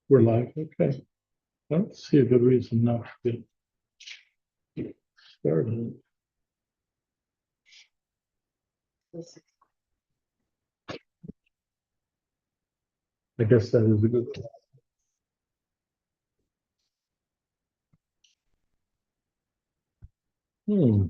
We're live, okay. I don't see a good reason not to get started. I guess that is a good. Hmm.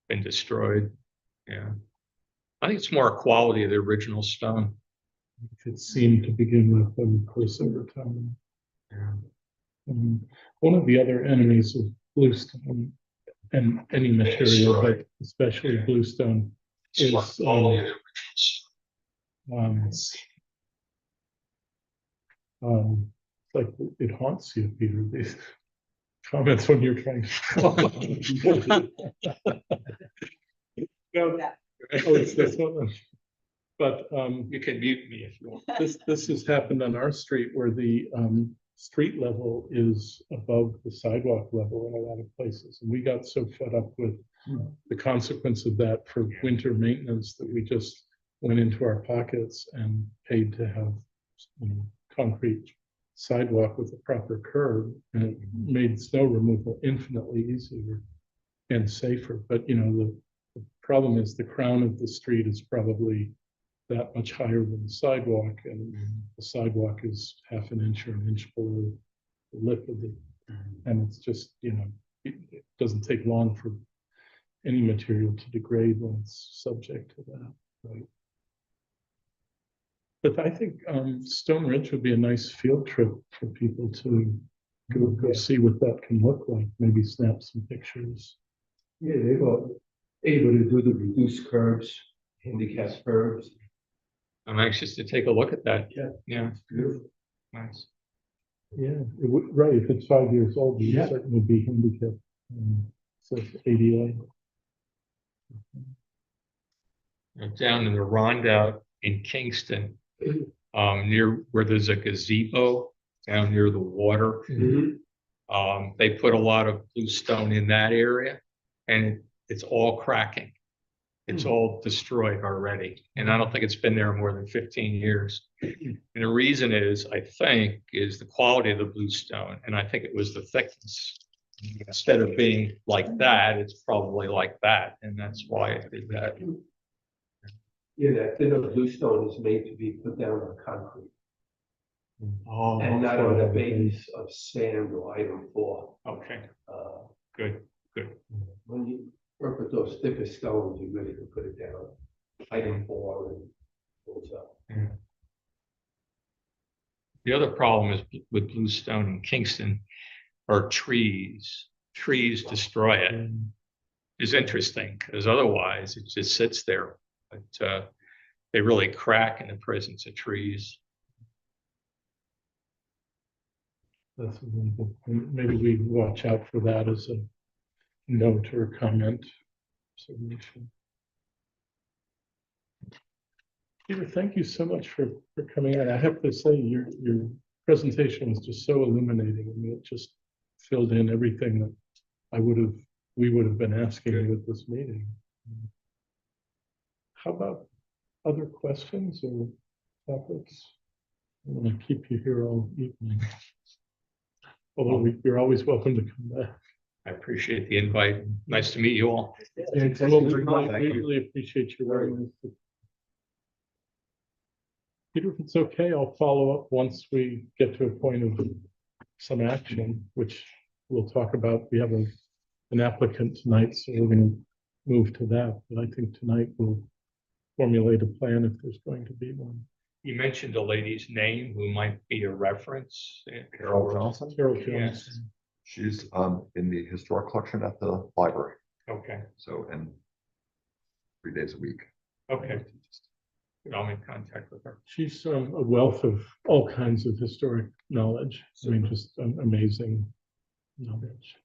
been destroyed. Yeah. I think it's more a quality of the original stone. It seemed to begin with, and of course, over time. Yeah. One of the other enemies of bluestone and any material, but especially bluestone, It's more is quality of the originals. like it haunts you, Peter. These comments when you're trying to. No, oh, it's this one. But You can mute me if you want. this has happened on our street where the street level is above the sidewalk level in a lot of places. And we got so fed up with the consequence of that for winter maintenance that we just went into our pockets and paid to have, you know, concrete sidewalk with a proper curb, and it made snow removal infinitely easier and safer. But you know, the problem is the crown of the street is probably that much higher than the sidewalk, and the sidewalk is half an inch or an inch below the lip of it. And it's just, you know, it doesn't take long for any material to degrade when it's subject to that, right? But I think Stone Ridge would be a nice field trip for people to go see what that can look like. Maybe snap some pictures. Yeah, they were able to do the reduced curbs, handicap curbs. I'm anxious to take a look at that. Yeah. Yeah. It's beautiful. Nice. Yeah, it would, right. If it's 5 years old, it would certainly be handicapped. So ADA. Down in the Rondout in Kingston, near where there's a gazebo down near the water. They put a lot of bluestone in that area, and it's all cracking. It's all destroyed already, and I don't think it's been there more than 15 years. And the reason is, I think, is the quality of the bluestone, and I think it was the thickness. Instead of being like that, it's probably like that, and that's why it did that. Yeah, that thinner bluestone is made to be put down on concrete Oh, and not on a base of sand or item 4. Okay, good, good. When you work with those thicker stones, you really can put it down. Item 4 and goes up. The other problem is with bluestone in Kingston are trees. Trees destroy it. It's interesting because otherwise it just sits there. But they really crack in the presence of trees. That's really good. And maybe we watch out for that as a note or comment. Submission. Peter, thank you so much for coming in. I have to say your presentation was just so illuminating. I mean, it just filled in everything that we would have been asking you at this meeting. How about other questions or topics? I want to keep you here all evening. Although you're always welcome to come back. I appreciate the invite. Nice to meet you all. And well, we really appreciate your willingness to. Peter, if it's okay, I'll follow up once we get to a point of some action, which we'll talk about. We have an applicant tonight, so we're going to move to that. But I think tonight we'll formulate a plan if there's going to be one. You mentioned a lady's name who might be a reference. Carol Johnson. Carol Jones. Yes. She's in the historic collection at the library. Okay, So, and 3 days a week. okay. I'll make contact with her. She's a wealth of all kinds of historic knowledge. I mean, just amazing knowledge.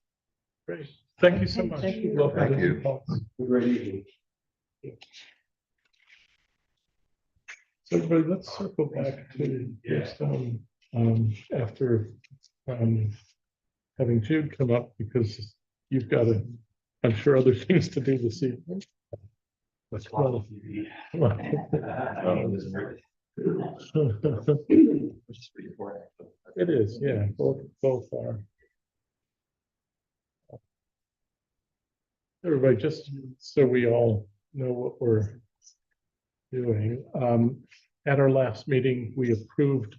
Great. Thank you so much. Thank you. Welcome Thank to you. the talks. Great evening. So everybody, let's circle back to Bluestone after having Jude come up, because you've got I'm sure, other things to do this evening. That's well. It is, yeah, both are. Everybody, just so we all know what we're doing. At our last meeting, we approved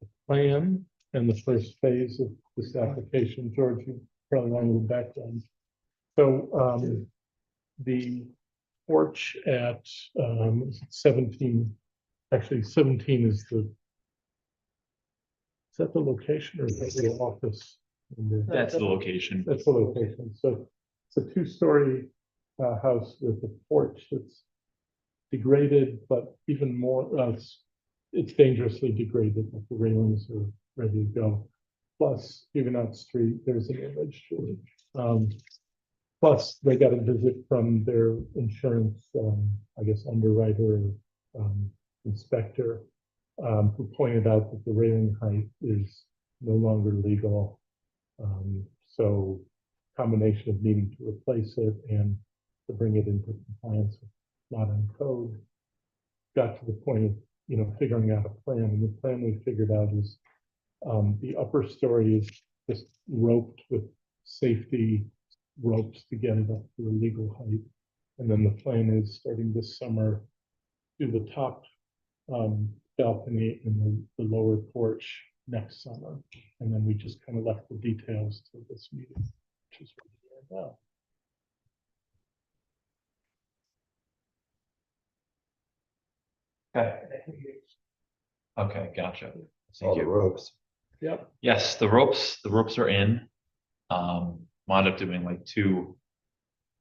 the plan and the first phase of this application. George, you probably want a little background. So the porch at 17, actually 17 is the, is that the location or is that the office? That's the location. That's the location. So it's a two-story house with a porch that's degraded, but even more, it's dangerously degraded. Like the railings are ready to go. Plus, Huguenot Street, there's an image. Plus, they got a visit from their insurance, I guess, underwriter, inspector, who pointed out that the railing height is no longer legal. So combination of needing to replace it and to bring it into compliance with modern code, got to the point of, you know, figuring out a plan. And the plan we figured out is the upper story is just roped with safety ropes to get it up to a legal height. And then the plan is starting this summer, do the top balcony and the lower porch next summer. And then we just kind of left the details to this meeting, which is what we are now. Okay. Okay, gotcha. All Thank the you. ropes. Yep. Yes, the ropes are in. Wound up doing like two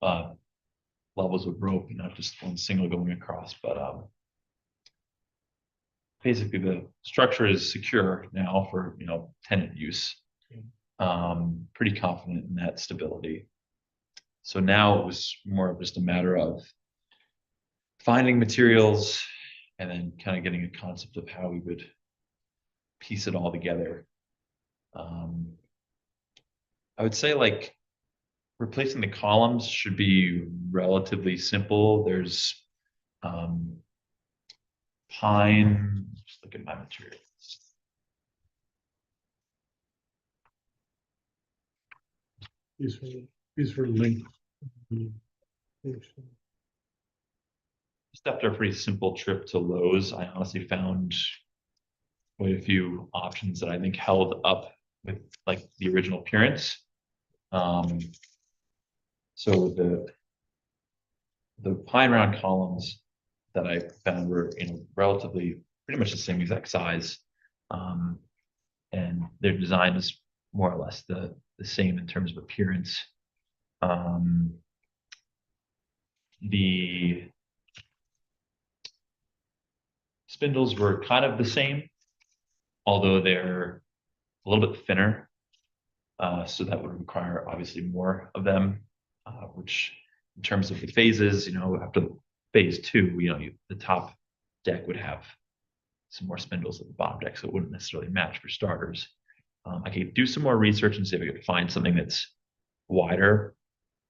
levels of rope, not just one single going across, but basically the structure is secure now for, you know, tenant use. Pretty confident in that stability. So now it was more of just a matter of finding materials and then kind of getting a concept of how we would piece it all together. I would say like replacing the columns should be relatively simple. There's pine, just look at my materials. These were linked. Just after a pretty simple trip to Lowe's, I honestly found quite a few options that I think held up with like the original appearance. So the pine round columns that I found were, you know, relatively pretty much the same exact size, and their design is more or less the same in terms of appearance. The spindles were kind of the same, although they're a little bit thinner. So that would require obviously more of them, which in terms of the phases, you know, after phase 2, you know, the top deck would have some more spindles at the bottom deck, so it wouldn't necessarily match for starters. I could do some more research and see if I could find something that's wider,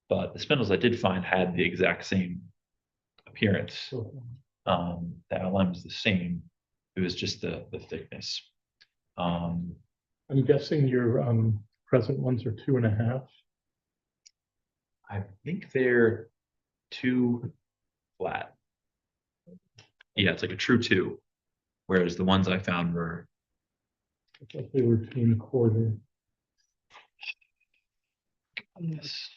but the spindles I did find had the exact same appearance. The outline was the same. It was just the thickness. I'm guessing your present ones are 2.5. I think they're 2 flat. Yeah, it's like a true 2. Whereas the ones I found were, I thought they were 2.25. yes,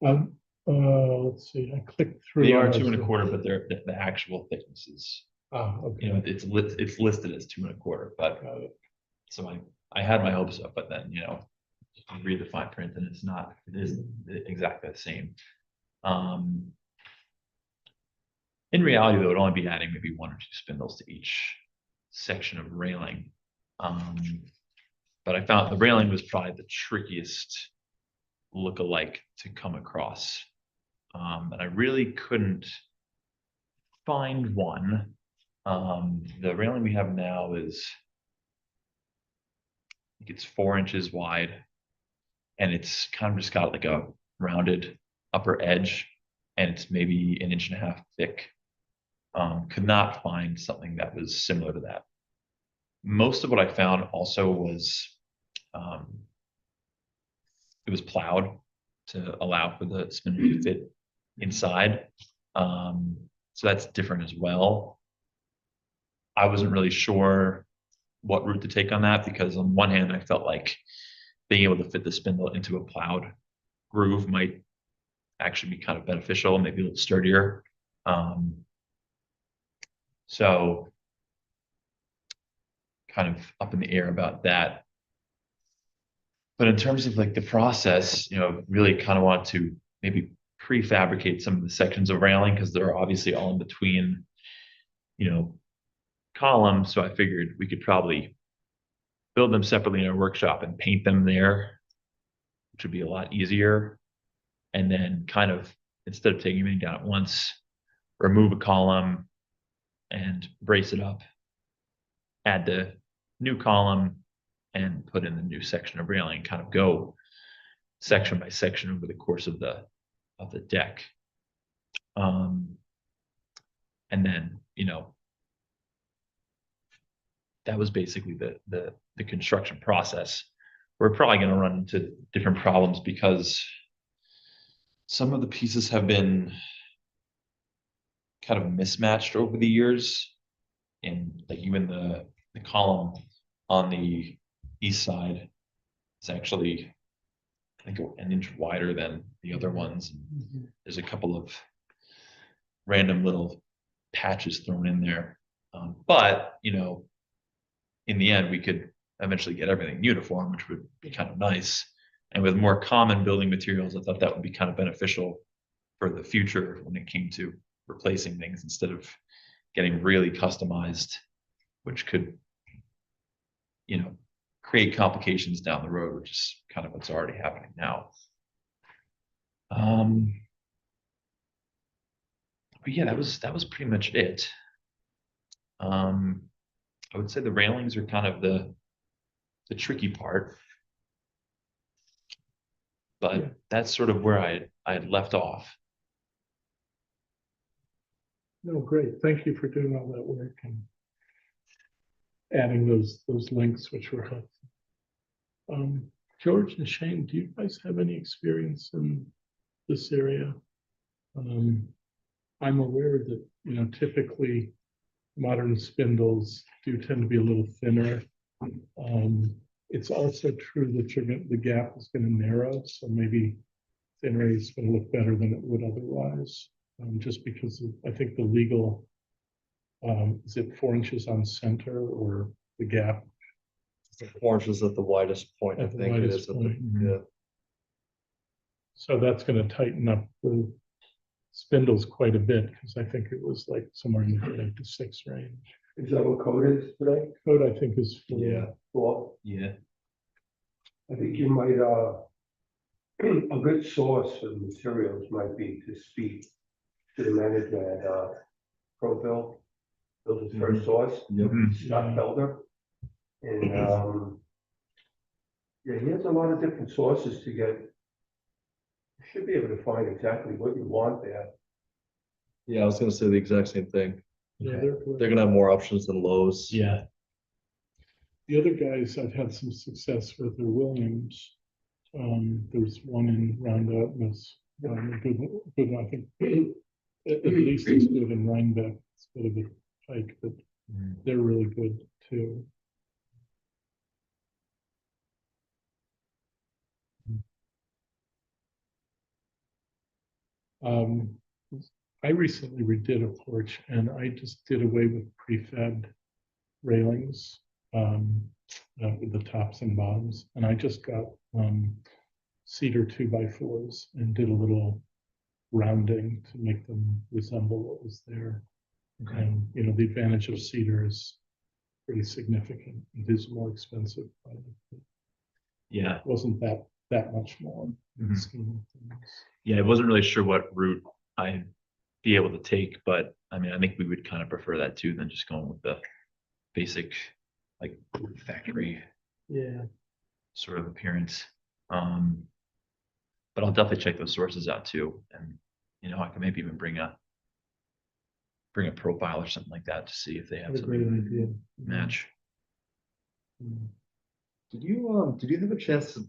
Let's see. I clicked through. they are on 2 those. 1/4, but the actual thickness is, Okay. you know, it's listed as 2 1/4, but Got it. so I had my hopes up, but then, you know, you read the fine print and it's not, it isn't exactly the same. In reality, though, it would only be adding maybe 1 or 2 spindles to each section of railing. But I found the railing was probably the trickiest look-alike to come across. And I really couldn't find one. The railing we have now is, I think it's 4 inches wide, and it's kind of just got like a rounded upper edge, and it's maybe 1.5 inches thick. Could not find something that was similar to that. Most of what I found also was, it was plowed to allow for the spindle to fit inside. So that's different as well. I wasn't really sure what route to take on that, because on one hand, I felt like being able to fit the spindle into a plowed groove might actually be kind of beneficial, maybe a little sturdier. So kind of up in the air about that. But in terms of like the process, really kind of want to maybe prefabricate some of the sections of railing because they're obviously all in between, columns. So I figured we could probably build them separately in our workshop and paint them there, which would be a lot easier. And then kind of, instead of taking everything down at once, remove a column and brace it up, add the new column and put in the new section of railing, kind of go section by section over the course of the deck. And then, that was basically the construction process. We're probably going to run into different problems because some of the pieces have been kind of mismatched over the years. And like even the column on the east side is actually, I think, an inch wider than the other ones. There's a couple of random little patches thrown in there. But, in the end, we could eventually get everything uniform, which would be kind of nice. And with more common building materials, I thought that would be kind of beneficial for the future when it came to replacing things instead of getting really customized, which could, create complications down the road, which is kind of what's already happening now. But yeah, that was pretty much it. I would say the railings are kind of the tricky part, but that's sort of where I had left off. No, great. Thank you for doing all that work and adding those links, which were helpful. George and Shane, do you guys have any experience in this area? I'm aware that, typically modern spindles do tend to be a little thinner. It's also true that the gap is going to narrow, so maybe thinner is going to look better than it would otherwise. Just because I think the legal, is it 4 inches on center or the gap? 4 inches at the widest point, I At the think it widest is. At point. yeah. So that's going to tighten up the spindles quite a bit because I think it was like somewhere in the 5 to 6 range. Is that what code is today? Code I think is 4. Yeah. Well, Yeah. I think you might, a good source for the materials might be to speak to the manager at ProBuild, Builder's First Source, Yep. Scott Felder. And yeah, he has a lot of different sources to get. You should be able to find exactly what you want there. Yeah, I was gonna say the exact same thing. Yeah, They're gonna have more options than Lowe's. Yeah. the other guys I've had some success with are Williams. There's one in Roundup, and it's a good one. I think at least as good in Rhinebeck. It's a bit of a hike, but they're really good too. I recently redid a porch and I just did away with prefab railings, with the tops and bottoms. And I just got cedar 2x4s and did a little rounding to make them resemble what was there. Okay. And, the advantage of cedar is pretty significant. It is more expensive, but it Yeah. wasn't that much more. in the Mhm. scheme of things. Yeah, I wasn't really sure what route I'd be able to take, but I mean, I think we would kind of prefer that too than just going with the basic, like factory Yeah. sort of appearance. But I'll definitely check those sources out too, and I can maybe even bring a profile or something like that to see if they have What a great something idea. match. Mm. Did you have a chance to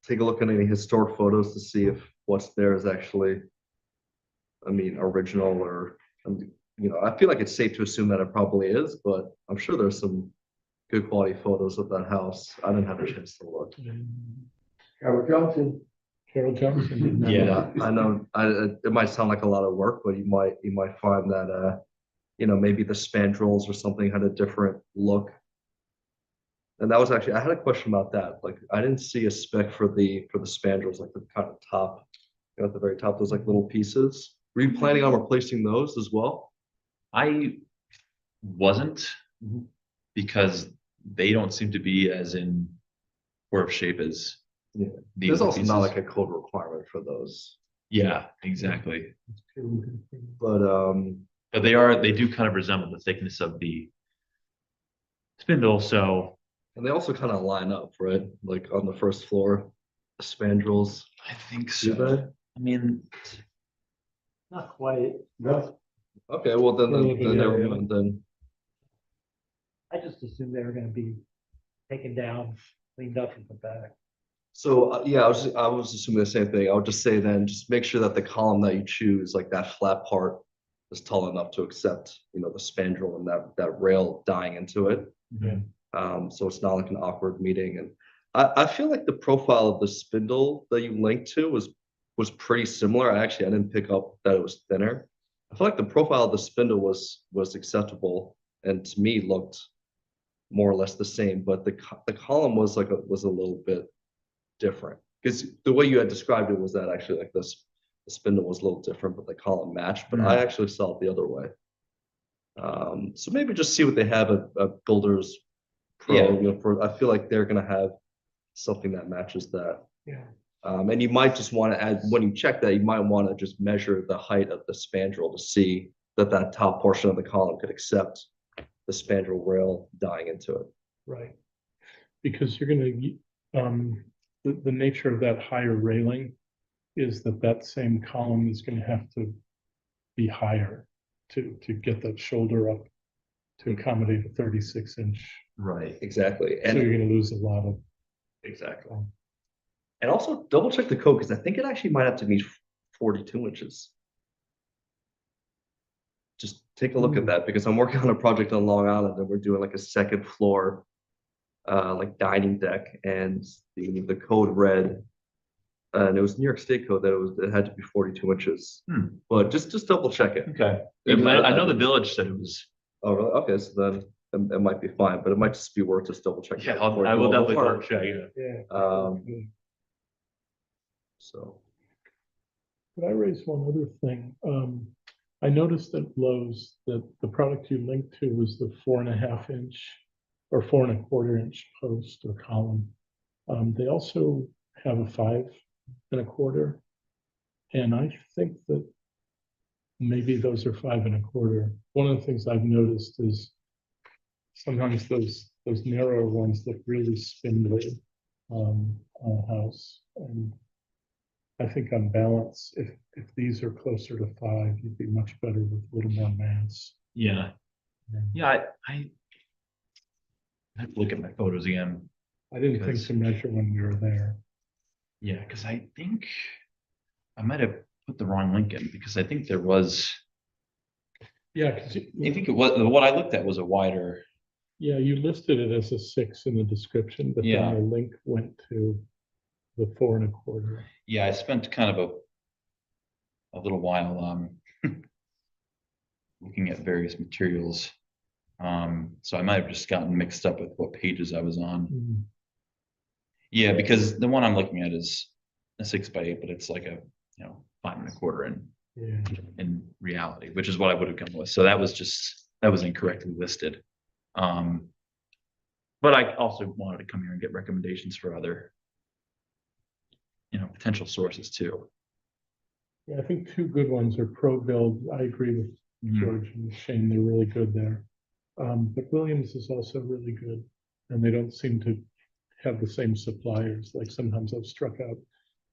take a look at any historic photos to see if what's there is actually, original or, I feel like it's safe to assume that it probably is, but I'm sure there's some good quality photos of that house. I didn't have a chance to look. Howard Johnson, Carol Johnson. Yeah. I know, it might sound like a lot of work, but you might find that, maybe the spandrels or something had a different look. And that was actually, I had a question about that. Like, I didn't see a spec for the spandrels, like the kind of top, at the very top, those like little pieces. Were you planning on replacing those as well? I wasn't Mhm. because they don't seem to be as in poor of shape as Yeah. the There's other also not pieces. like a code requirement for those, Yeah, exactly. but But they do kind of resemble the thickness of the spindle. So and they also kind of line up, right? Like on the first floor, the spandrels. I think Do they? I mean, Not quite. No, Okay, well then, A little bit, never yeah. mind then. I just assumed they were gonna be taken down, cleaned up and put back. So yeah, I was assuming the same thing. I would just say then, just make sure that the column that you choose, like that flat part, is tall enough to accept, the spandrel and that rail dying into it. Yeah. So it's not like an awkward meeting. And I feel like the profile of the spindle that you linked to was pretty similar. I didn't pick up that it was thinner. I feel like the profile of the spindle was acceptable and to me looked more or less the same, but the column was was a little bit different because the way you had described it was that actually like this the spindle was a little different, but the column matched. But I actually saw it the other way. So maybe just see what they have at Builders Pro. Yeah. I feel like they're gonna have something that matches that. Yeah. And you might just want to add when you check that, you might want to just measure the height of the spandrel to see that top portion of the column could accept the spandrel rail dying into it. Right. Because you're gonna, the nature of that higher railing is that same column is gonna have to be higher to get that shoulder up to accommodate a 36-inch. right. Exactly. So you're gonna lose a lot of. Exactly. And also double check the code because I think it actually might have to be 42 inches. Just take a look at that because I'm working on a project on Long Island and we're doing like a second floor like dining deck and the code read and it was New York State code that it had to be 42 inches. But just double check it. Okay. It I know the village said it was. Oh, really? Okay, so then it might be fine, but it might just be worth just double checking. Yeah, it before I you will go definitely apart. double check. Yeah. Yeah. So Could I raise one other thing? I noticed at Lowe's that the product you linked to was the 4.5 inch or 4.25 inch post or column. They also have a 5.25, and I think that maybe those are 5.25. One of the things I've noticed is sometimes those narrower ones look really spindly on a house, and I think on balance, if these are closer to 5, you'd be much better with a little more mass. Yeah. Yeah. Yeah. I have to look at my photos again. I didn't think Because- to measure when we were there. Yeah, because I think I might have put the wrong link in because I think there was. Yeah, because I think it was what I looked at was a wider. yeah, you listed it as a 6 in the description, but Yeah. then the link went to the 4.25. Yeah, I spent kind of a little while looking at various materials. So I might have just gotten mixed up with what pages I was on. Mm, Yeah, because the one I'm looking at is a 6x8, but it's like a 5.25 yeah, in reality, which is what I would have gone with. So that was incorrectly listed. But I also wanted to come here and get recommendations for other potential sources too. yeah. I think 2 good ones are Pro Build. I agree with Mhm. George and Shane; they're really good there. But Williams is also really good, and they don't seem to have the same suppliers. Like sometimes I've struck out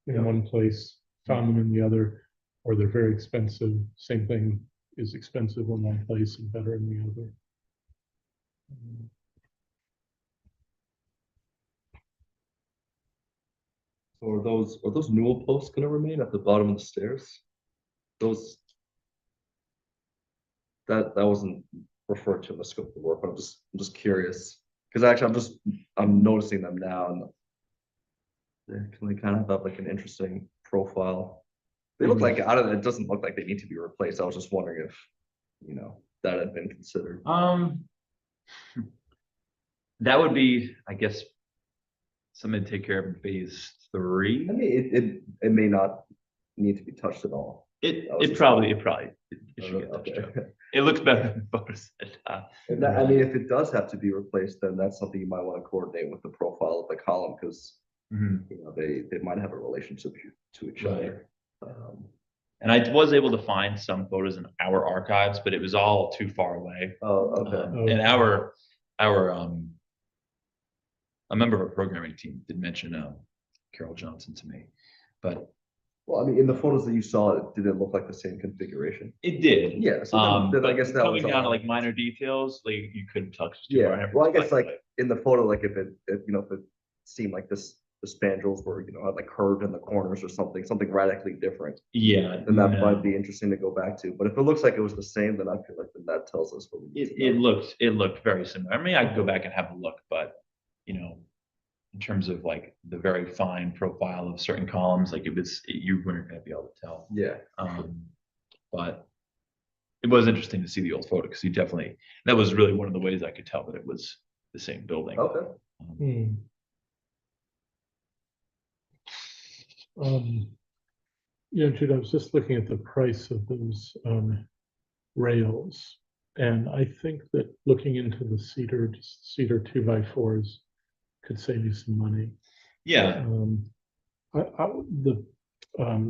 in one place, found them in the other, or they're very expensive. Same thing is expensive in one place and better in the other. So are those newel posts gonna remain at the bottom of the stairs? Those that wasn't referred to in the scope of the work, but I'm just curious. Because actually I'm noticing them now and They kind of have like an interesting profile. They look like, I don't know, it doesn't look like they need to be replaced. I was just wondering if, that had been considered. That would be, I guess, something to take care of in phase 3. I mean, it may not need to be touched at all. It I was it just- probably it should get Okay. touched up. It looks better than photos. And that, I mean, if it does have to be replaced, then that's something you might want to coordinate with the profile of the column, because, Mhm. they might have a relationship to each other. And I was able to find some photos in our archives, but it was all too far away. Oh, okay. And a member of our programming team did mention Carol Johnson to me, but Well, I mean, in the photos that you saw, it didn't look like the same configuration. it did. Yeah, so then I But guess that coming was down to all. like minor details, like you couldn't touch. Too far. Yeah, well, I guess like in the photo, like if it seemed like the spandrels were, had like curved in the corners or something radically different, yeah, then that no. might be interesting to go back to. But if it looks like it was the same, then I feel like then that tells us what we need to It know. looked very similar. I mean, I could go back and have a look, but in terms of like the very fine profile of certain columns, like you weren't going to be able to tell. Yeah. But it was interesting to see the old photo because that was really one of the ways I could tell that it was the same building. Okay. Jude, I was just looking at the price of those rails. And I think that looking into the cedar 2x4s could save you some money. Yeah. The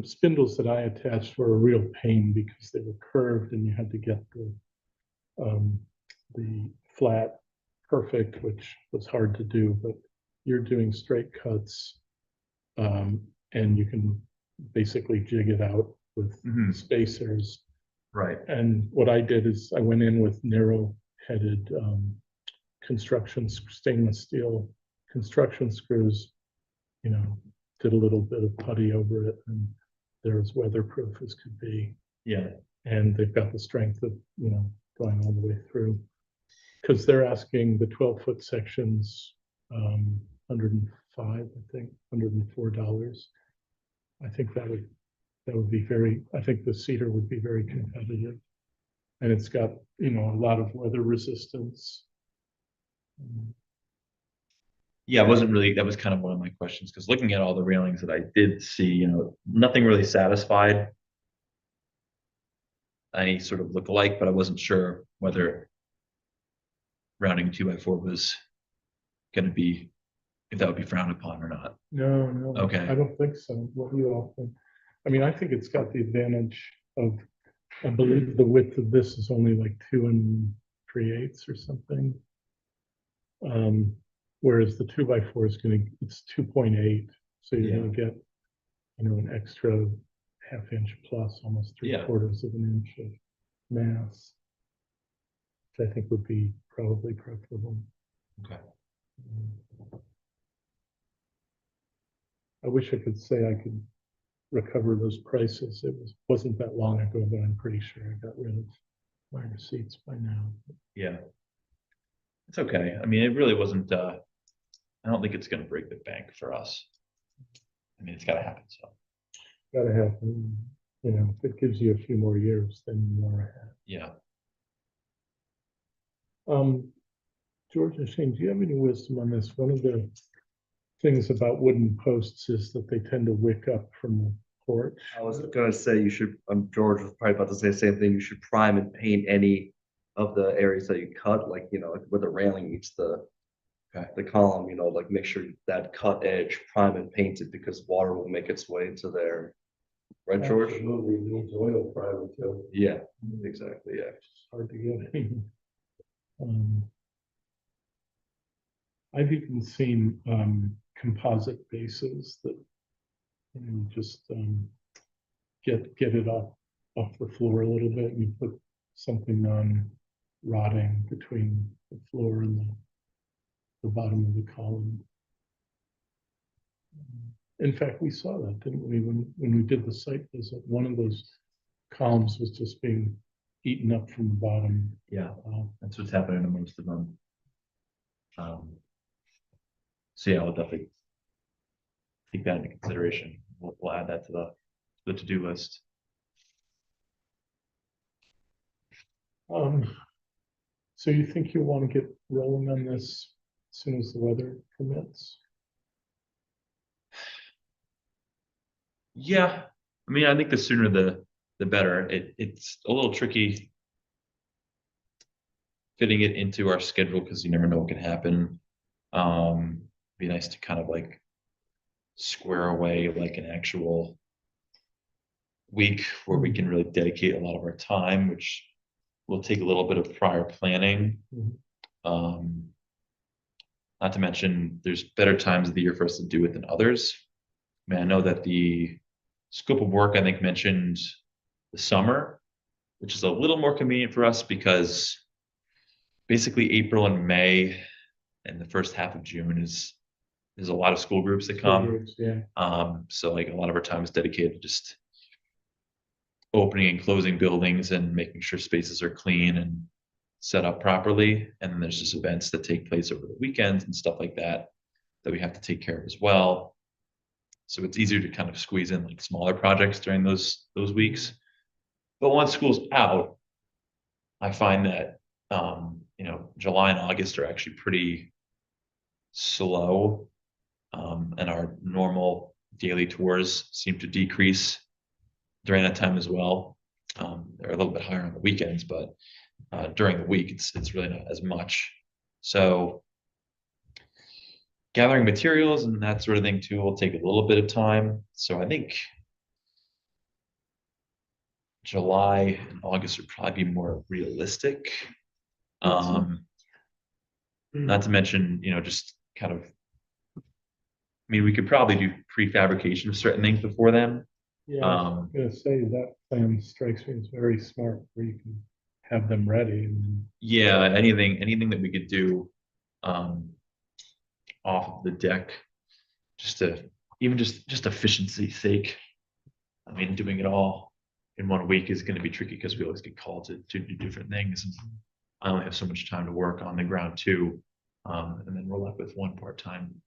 spindles that I attached were a real pain because they were curved and you had to get the flat perfect, which was hard to do, but you're doing straight cuts, and you can basically jig it out with spacers. Right. And what I did is I went in with narrow-headed stainless steel construction screws, did a little bit of putty over it, and they're as weatherproof as could be. Yeah. And they've got the strength of, going all the way through. Because they're asking the 12-foot sections, 105, I think, $104. I think that would be I think the cedar would be very competitive. And it's got, a lot of weather resistance. Yeah, that was kind of one of my questions because looking at all the railings that I did see, nothing really satisfied any sort of look-alike, but I wasn't sure whether rounding 2x4 was going to be, if that would be frowned upon or not. No. Okay. I don't think so. What do you all think? I mean, I think it's got the advantage of, I believe the width of this is only like 2 3/8 or something. Whereas the 2x4 it's 2.8. So you're going to get, an extra ½ inch plus, almost 3/4 of an inch of mass, which I think would be probably preferable. Okay. I wish I could say I could recover those prices. It wasn't that long ago, but I'm pretty sure I got rid of my receipts by now. Yeah. It's okay. I mean, it really wasn't, I don't think it's going to break the bank for us. I mean, it's got to happen. So. Gotta happen. If it gives you a few more years, then you are ahead. Yeah. George and Shane, do you have any wisdom on this? One of the things about wooden posts is that they tend to wick up from the porch. I was gonna say you should, George was probably about to say the same thing. You should prime and paint any of the areas that you cut, like, where the railing meets the column, like make sure that cut edge prime and painted because water will make its way into there. Right, George? Absolutely needs oil primer too. Yeah, exactly, yeah. It's hard to get. I've even seen composite bases that just get it off the floor a little bit, and you put something non-rotting between the floor and the bottom of the column. In fact, we saw that, didn't we, when we did the site visit? One of those columns was just being eaten up from the bottom. Yeah, that's what's happening to most of them. So yeah, I'll definitely take that into consideration. We'll add that to the to-do list. So you think you want to get rolling on this as soon as the weather permits? Yeah, I mean, I think the sooner the better. It's a little tricky fitting it into our schedule because you never know what can happen. Be nice to kind of like square away like an actual week where we can really dedicate a lot of our time, which will take a little bit of prior planning. Mhm. Not to mention, there's better times of the year for us to do it than others. I mean, I know that the scope of work, I think, mentioned the summer, which is a little more convenient for us because basically April and May and the first half of June is there's a lot of school groups that come. Yeah. So like a lot of our time is dedicated to just opening and closing buildings and making sure spaces are clean and set up properly. And then there's just events that take place over the weekends and stuff like that that we have to take care of as well. So it's easier to kind of squeeze in like smaller projects during those weeks. But once school's out, I find that July and August are actually pretty slow. And our normal daily tours seem to decrease during that time as well. They're a little bit higher on the weekends, but during the week, it's really not as much. So gathering materials and that sort of thing too will take a little bit of time. So I think July and August would probably be more realistic. Not to mention, just kind of, I mean, we could probably do prefabrication of certain things before then. Yeah, I was gonna say that plan strikes me as very smart, where you can have them ready and Yeah, anything that we could do off of the deck, just to even just efficiency's sake. I mean, doing it all in 1 week is going to be tricky because we always get called to do different things. And I only have so much time to work on the ground too. And then we're left with one part-time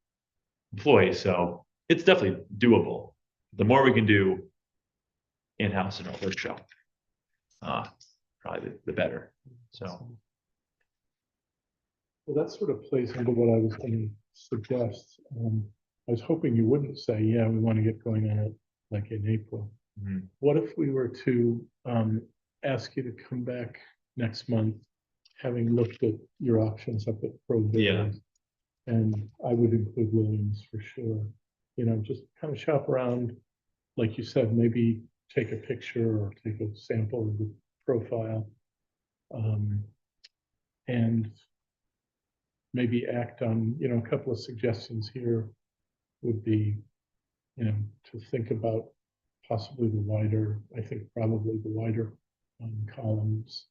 employee. So it's definitely doable. The more we can do in-house in our workshop, probably the better. So well, that sort of plays into what I was going to suggest. I was hoping you wouldn't say, yeah, we want to get going on it like in April. mhm. What if we were to ask you to come back next month, having looked at your options up at ProViz? Yeah. And I would include Williams for sure. Just kind of shop around, like you said, maybe take a picture or take a sample of the profile. And maybe act on, a couple of suggestions here would be, to think about possibly the wider, I think probably the wider columns.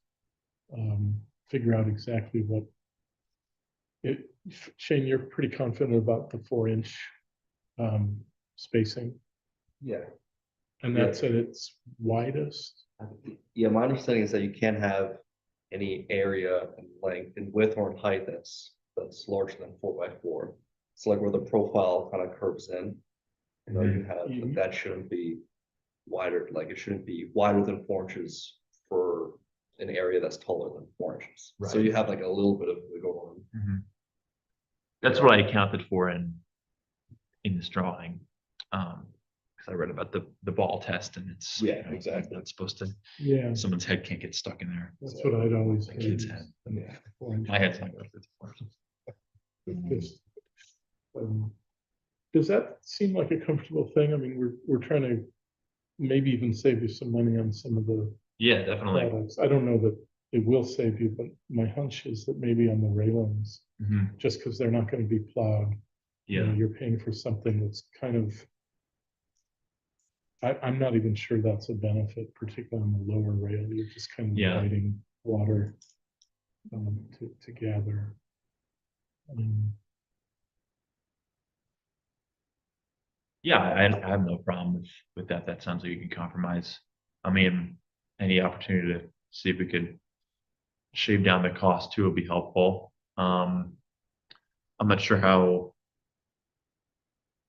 Figure out exactly what it, Shane, you're pretty confident about the 4-inch spacing, Yeah. and that's at its widest. Yeah, my understanding is that you can't have any area and length and width or in height that's larger than 4x4. It's like where the profile kind of curves in. Mhm. That shouldn't be wider, like it shouldn't be wider than 4 inches for an area that's taller than 4 inches. So Right. you have like a little bit of wiggle room. Mhm. That's what I accounted for in this drawing. Because I read about the ball test and it's Exactly. That's supposed to Yeah, someone's head can't get stuck in there. that's what I'd always. The kid's heard, head. is the 4-inch. My head's not going through the floor. Just, does that seem like a comfortable thing? I mean, we're trying to maybe even save you some money on some of the Yeah, definitely. products. I don't know that it will save you, but my hunch is that maybe on the railings, Mhm. just because they're not going to be plowed, Yeah. you're paying for something that's kind of. I'm not even sure that's a benefit, particularly on the lower rail. You're just kind of Yeah. inviting water to gather. Yeah, I have no problem with that. That sounds like you can compromise. I mean, any opportunity to see if we could shave down the cost too would be helpful. I'm not sure how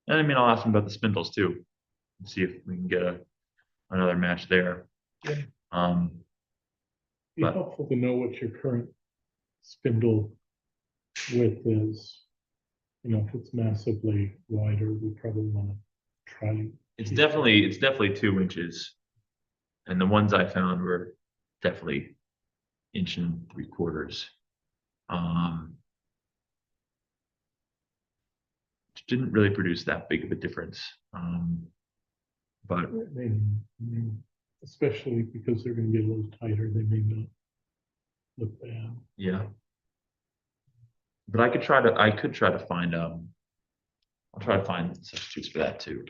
And I mean, I'll ask them about the spindles too, and see if we can get another match there. Yeah. Um, Be But- helpful to know what your current spindle width is. You know, if it's massively wider, we probably want to try. it's definitely 2 inches. And the ones I found were definitely 1.75 inches. Which didn't really produce that big of a difference. But Maybe, especially because they're going to be a little tighter, they may not look bad. yeah. But I could try to find I'll try to find substitutes for that too.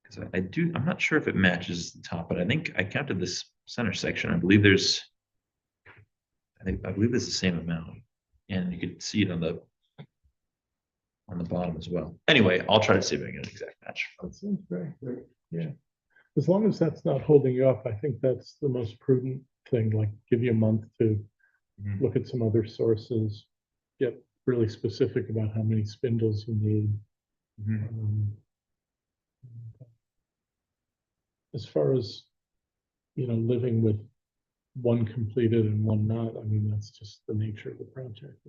Because I'm not sure if it matches the top, but I think I counted this center section. I believe there's the same amount. And you could see it on the bottom as well. Anyway, I'll try to see if I can get an exact match. That sounds great. Yeah. As long as that's not holding you up, I think that's the most prudent thing, like give you a month to Mhm. look at some other sources, get really specific about how many spindles you need. Mhm. As far as, living with one completed and one not, I mean, that's just the nature of the project.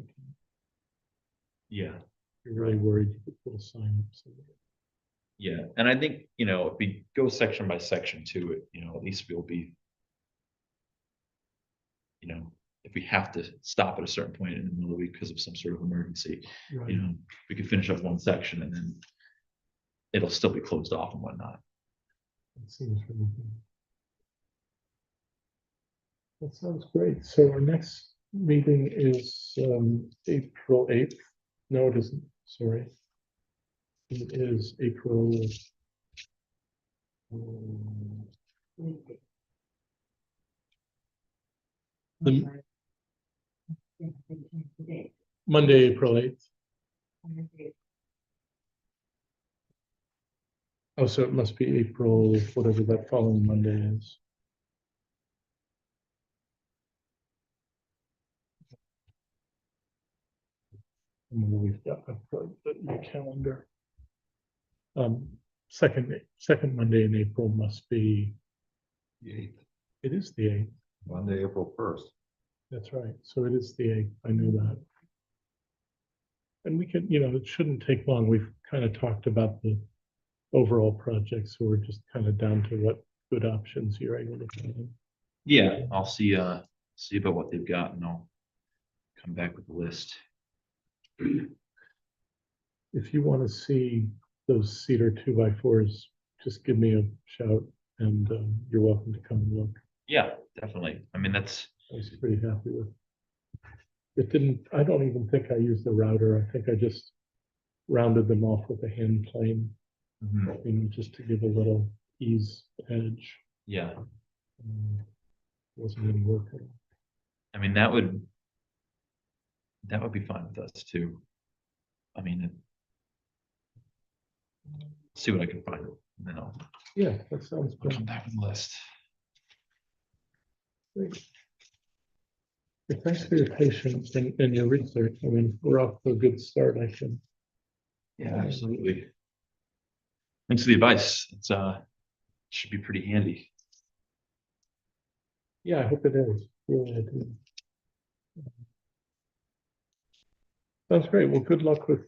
Yeah. You're really worried you could put a sign up somewhere. Yeah, and I think, if we go section by section to it, at least we'll be, if we have to stop at a certain point in the middle of the week because of some sort of emergency, Right. we could finish up one section and then it'll still be closed off and whatnot. That seems really good. That sounds great. So our next meeting is April 8th. No, it isn't. Sorry. It is April. The Monday, April 8th. Oh, so it must be April, whatever that following Monday is. And then we've got your calendar. Second Monday in April must be, it is the 8th. Monday, April 1st. That's right. So it is the 8th. I know that. And we can, it shouldn't take long. We've kind of talked about the overall project, so we're just kind of down to what good options you're able to find. Yeah, I'll see about what they've got and I'll come back with a list. If you want to see those cedar 2x4s, just give me a shout and you're welcome to come and look. Yeah, definitely. I mean, that's, I was pretty happy with it. I don't even think I used the router. I think I just rounded them off with a hand plane, just to give a little ease edge. yeah. Wasn't any work at all. I mean, that would be fine with us too. I mean, see what I can find, and then I'll Yeah, that sounds come good. back with a list. Great. Well, thanks for your patience and your research. I mean, we're off to a good start, I think. Yeah, absolutely. Thanks for the advice. It's should be pretty handy. Yeah, I hope it is. Really, I do. Sounds great. Well, good luck with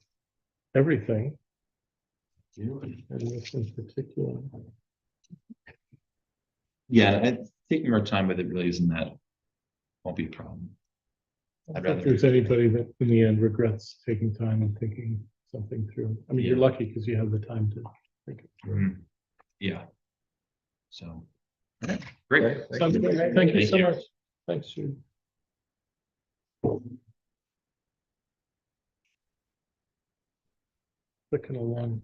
everything. And this in particular. Yeah, and taking our time with it really won't be a problem. I I'd don't think rather- there's anybody that in the end regrets taking time and thinking something through. I mean, you're Yeah. lucky because you have the time to think it through. Mhm. Yeah. So, great. Sounds great. Thank you Thank so you. much. Thanks, Jude. Clicking along.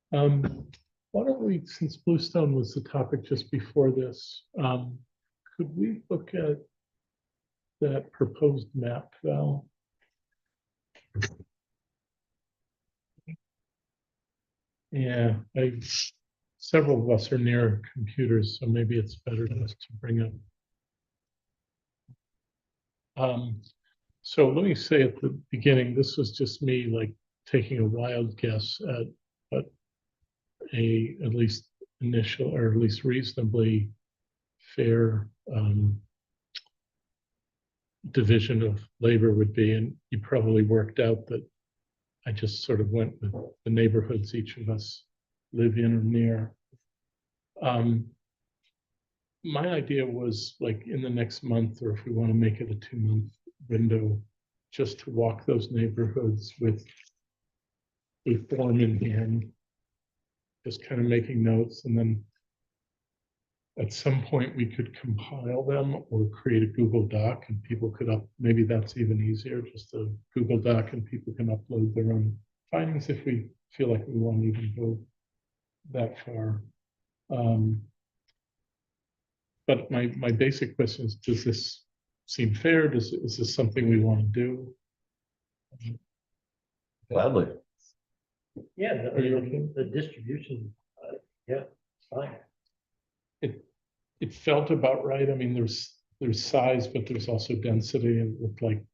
Why don't we, since Bluestone was the topic just before this, could we look at that proposed map, Val? Yeah, several of us are near computers, so maybe it's better just to bring up. So let me say at the beginning, this was just me like taking a wild guess at what at least initial or at least reasonably fair division of labor would be. And you probably worked out that I just sort of went with the neighborhoods each of us live in or near. My idea was like in the next month, or if we want to make it a 2-month window, just to walk those neighborhoods with a form in hand, just kind of making notes, and then at some point we could compile them or create a Google Doc and people could maybe that's even easier, just a Google Doc and people can upload their own findings if we feel like we want to even go that far. But my basic question is, does this seem fair? Is this something we want to do? Gladly. Yeah, Are you okay? the distribution, yeah, it's fine. It felt about right. I mean, there's size, but there's also density, and it looked like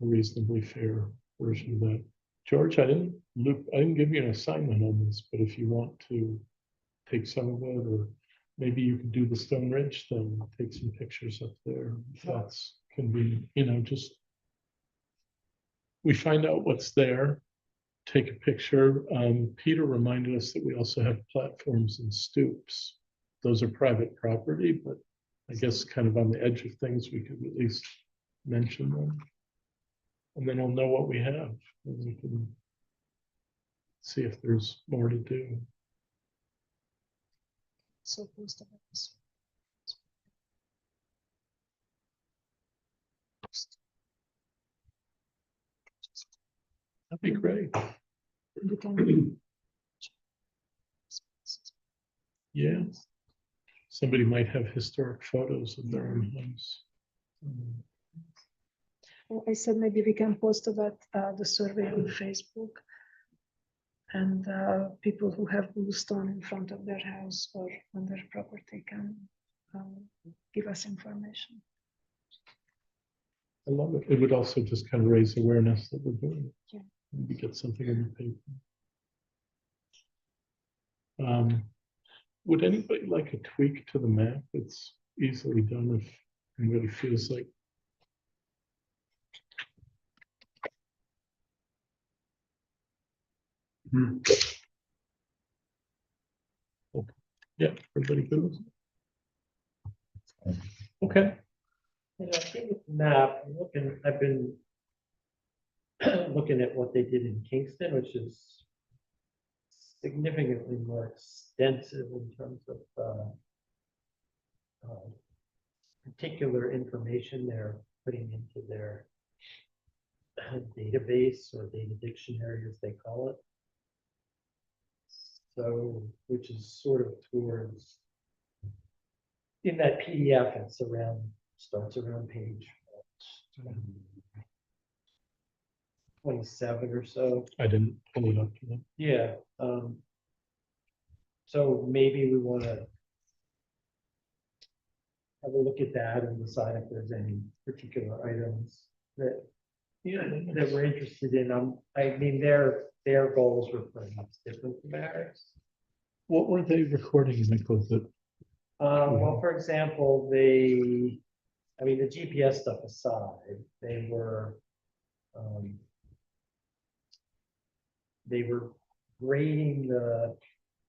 a reasonably fair version of that. George, I didn't give you an assignment on this, but if you want to take some of it, or maybe you could do the Stone Ridge thing, take some pictures up there. If that's convenient, just we find out what's there, take a picture. Peter reminded us that we also have platforms and stoops. Those are private property, but I guess kind of on the edge of things, we could at least mention them. And then I'll know what we have, and we can see if there's more to do. So post about this. That'd be great. You can. Yeah. Somebody might have historic photos of their own homes. I said maybe we can post about the survey on Facebook. And people who have bluestone in front of their house or on their property can give us information. I love it. It would also just kind of raise awareness that we're doing it. Yeah. Maybe get something in the paper. Would anybody like a tweak to the map? It's easily done if anybody feels like. Okay. Yeah, everybody good with it? Okay. You know, I think with the map, I've been looking at what they did in Kingston, which is significantly more extensive in terms of particular information they're putting into their database or data dictionary, as they call it. So, which is sort of towards, in that PDF, starts around page 27 or so. I didn't pull it up to them. Yeah. So maybe we want to have a look at that and decide if there's any particular items that that we're interested in. I mean, their goals were perhaps different from ours. What were they recording, Michael? Well, for example, the GPS stuff aside, they were grading the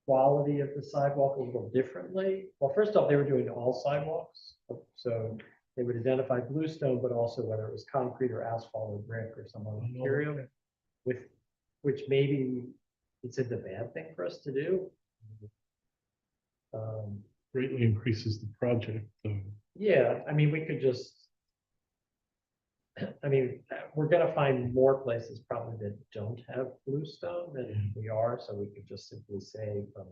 quality of the sidewalk a little differently. Well, first off, they were doing all sidewalks. So they would identify bluestone, but also whether it was concrete or asphalt or brick or some other material, which maybe it's a bad thing for us to do. Greatly increases the project, though. Yeah, I mean, we could just, we're gonna find more places probably that don't have bluestone than we are, so we could just simply say from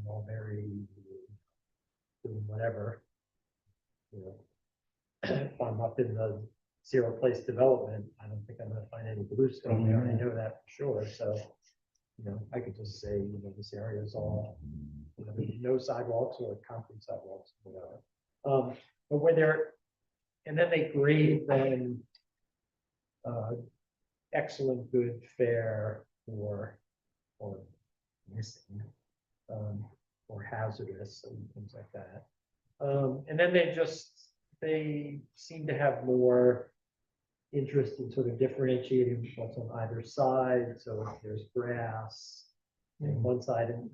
Mulberry to whatever, if I'm up in the zero place development, I don't think I'm gonna find any bluestone there, I know that for sure, so, I could just say, this area is all, no sidewalks or concrete sidewalks, whatever. But when they're, and then they grade them excellent, good, fair, or missing, or hazardous and things like that. And then they seem to have more interest in sort of differentiating what's on either side. So if there's grass on one side, and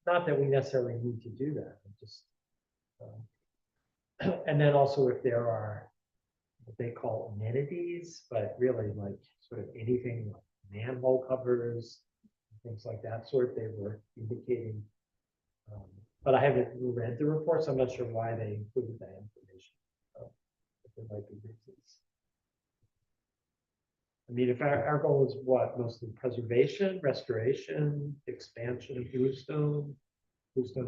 not that we necessarily need to do that, just and then also if there are what they call amenities, but really like sort of anything like manhole covers, things like that sort, they were indicating. But I haven't read the reports. I'm not sure why they included that information. But there might be reasons. I mean, if our goal is what, mostly preservation, restoration, expansion of Bluestone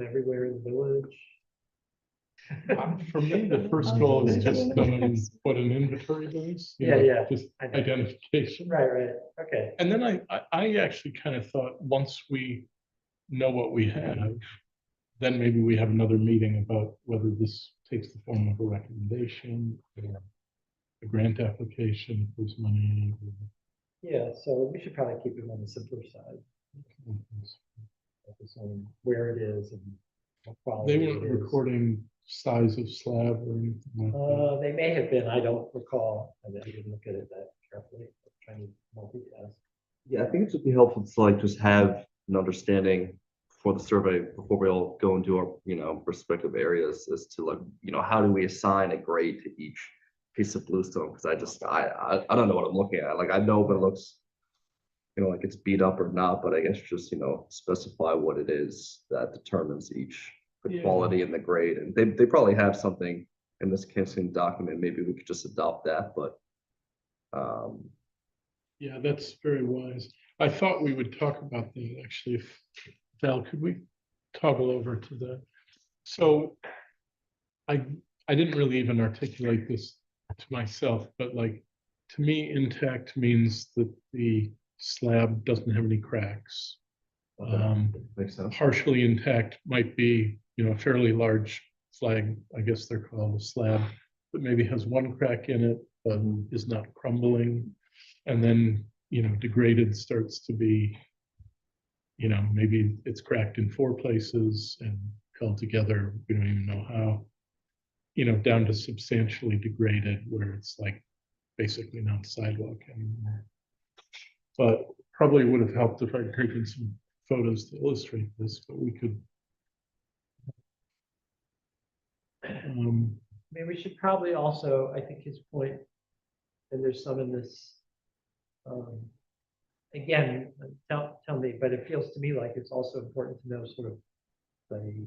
everywhere in the village. For me, the first goal is just what an inventory is. you Yeah, know, yeah, Just I know. identification. Right, okay. And then I actually kind of thought, once we know what we have, then maybe we have another meeting about whether this takes the form of a recommendation, or a grant application, if there's money. Yeah, so we should probably keep it on the simpler side, focus on where it is and what quality They it weren't is. recording size of slab or anything like that. They may have been, I don't recall, I didn't look at it that carefully, trying to multitask. Yeah, I think it would be helpful to like just have an understanding for the survey before we all go into our, respective areas as to like, how do we assign a grade to each piece of bluestone? Because I don't know what I'm looking at. Like I know if it looks, like it's beat up or not, but I guess just, specify what it is that determines the Yeah. quality and the grade. And they probably have something in this Kingston document. Maybe we could just adopt that, but Yeah, that's very wise. I thought we would talk about that actually. Val, could we toggle over to the, so I didn't really even articulate this to myself, but like, to me, intact means that the slab doesn't have any cracks. makes sense. Partially intact might be, a fairly large flag, I guess they're called a slab, that maybe has one crack in it, but is not crumbling. And then, degraded starts to be, maybe it's cracked in 4 places and held together, we don't even know how, down to substantially degraded where it's like basically not sidewalk anymore. But probably would have helped if I'd taken some photos to illustrate this, but we could. I mean, we should probably also, I think his point, and there's some in this, again, tell me, but it feels to me like it's also important to know sort of the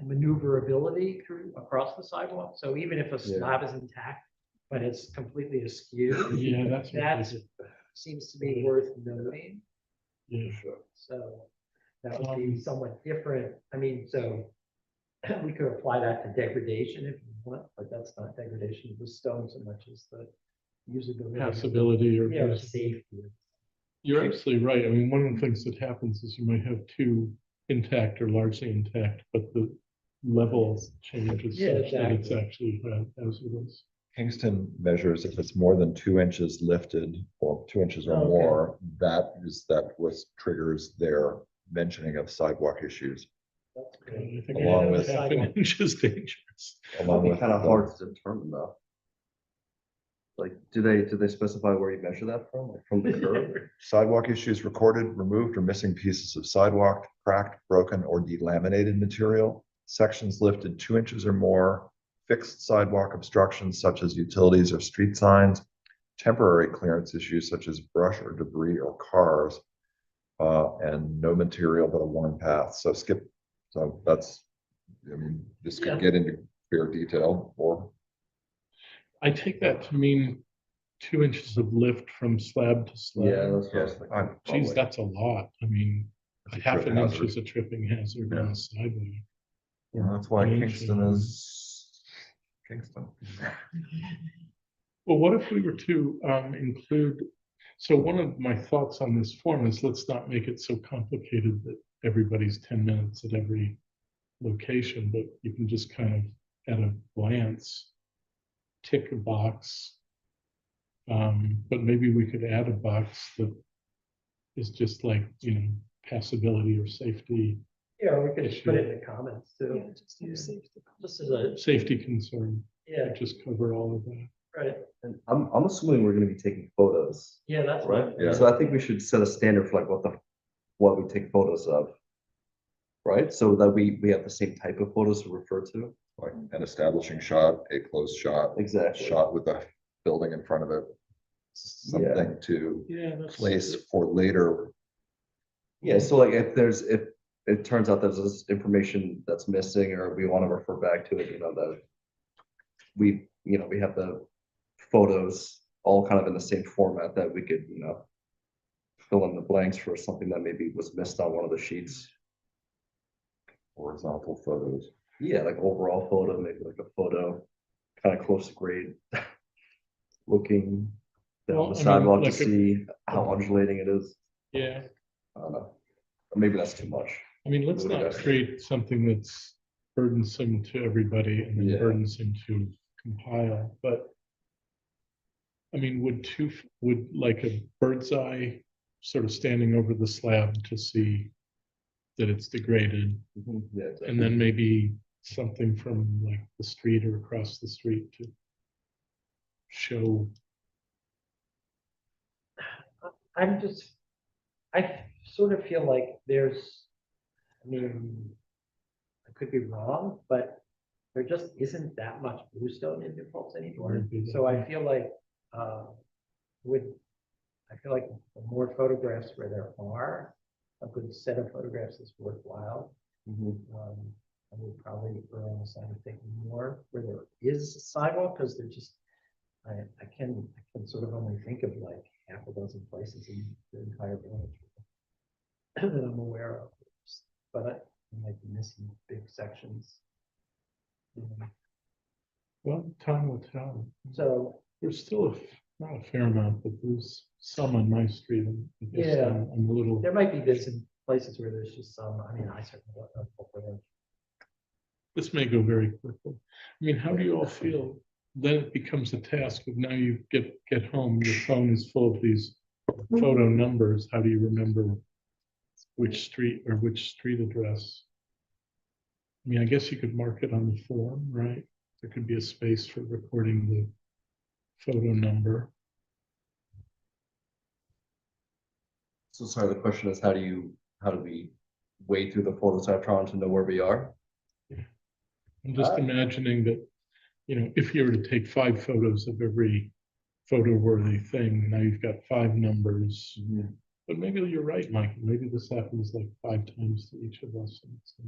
maneuverability across the sidewalk. So even if a slab is intact, but it's completely askew, Yeah, that's what that this is. seems to be worth noting. Yeah. So that would be somewhat different. I mean, so we could apply that to degradation if you want, but that's not degradation of the stone so much as the usability. Passability or. Yeah, safety. You're absolutely right. I mean, one of the things that happens is you might have 2 intact or largely intact, but the level changes Yeah, such that it's exactly. actually hazardous. Kingston measures if it's more than 2 inches lifted or 2 inches or Okay. more, that triggers their mentioning of sidewalk issues. That's I great. think Along half with- an sidewalk. inch is dangerous. Along with Kind of the- hard to determine though. Like, do they specify where you measure that from? Like from the curb? Sidewalk issues recorded, removed or missing pieces of sidewalk, cracked, broken, or delaminated material, sections lifted 2 inches or more, fixed sidewalk obstructions such as utilities or street signs, temporary clearance issues such as brush or debris or cars, and no material but a worn path. So that's, this Yeah. could get into fair detail or. I take that to mean 2 inches of lift from slab to slab. Yeah, that's what I was Yeah, thinking. Geez, Probably. that's a lot. I mean, It's a half trip an inch hazard. is a tripping hazard on Yeah. a sidewalk. That's why An inch Kingston is- is Kingston. Well, what if we were to include, so one of my thoughts on this form is let's not make it so complicated that everybody's 10 minutes at every location, but you can just kind of at a glance tick a box But maybe we could add a box that is just like, passability or safety, Yeah, we could just put it in the comments Yeah, too, just have safety. just as a, safety concern, yeah, just cover all of that. right, And I'm assuming we're gonna be taking photos, yeah, that's right? right. Yeah. So I think we should set a standard for like what we take photos of. Right? So that we have the same type of photos to refer to. Like an establishing shot, a close shot, Exactly. shot with the building in front of it. Something to Yeah, that's. place for later. Yeah, so like if it turns out there's this information that's missing or we want to refer back to it, that we have the photos all kind of in the same format that we could, fill in the blanks for something that maybe was missed on one of the sheets. Horizontal photos. Yeah, like overall photo, maybe like a photo kind of close to grade. Looking Well, down the I mean, sidewalk to like see how undulating it is. Yeah, I don't know. Or maybe that's too much. I mean, let's Maybe not that's- create something that's burdensome to everybody and then Yeah. burdensome to compile, but. I mean, would like a bird's eye sort of standing over the slab to see that it's degraded, Yeah, exactly. and then maybe something from like the street or across the street to show. I sort of feel like I mean, I could be wrong, but there just isn't that much bluestone in New anymore. Maybe that- So I feel like, I feel like the more photographs where there are, a good set of photographs is worthwhile. I would probably err on the side of taking more where there is a sidewalk, because they're just, I can sort of only think of like half a dozen places in the entire village that I'm aware of, but I might be missing big sections. Well, time will tell. So, There's still not a fair amount, but there's some on my street. And I guess Yeah. I'm a little. there might be bits in places where there's just some, I mean, I certainly don't know. Where This may go very quickly. I mean, how do you all feel? Then it becomes a task of now you get home, your phone is full of these photo numbers. How do you remember which street or which street address? I mean, I guess you could mark it on the form, right? There could be a space for recording the photo number. So sorry, the question is how do we wade through the photos Electron to know where we are? I'm just imagining that, if you were to take 5 photos of every photo-worthy thing, now you've got 5 numbers. But maybe you're right, Mike. Maybe this happens like 5 times to each of us. And so,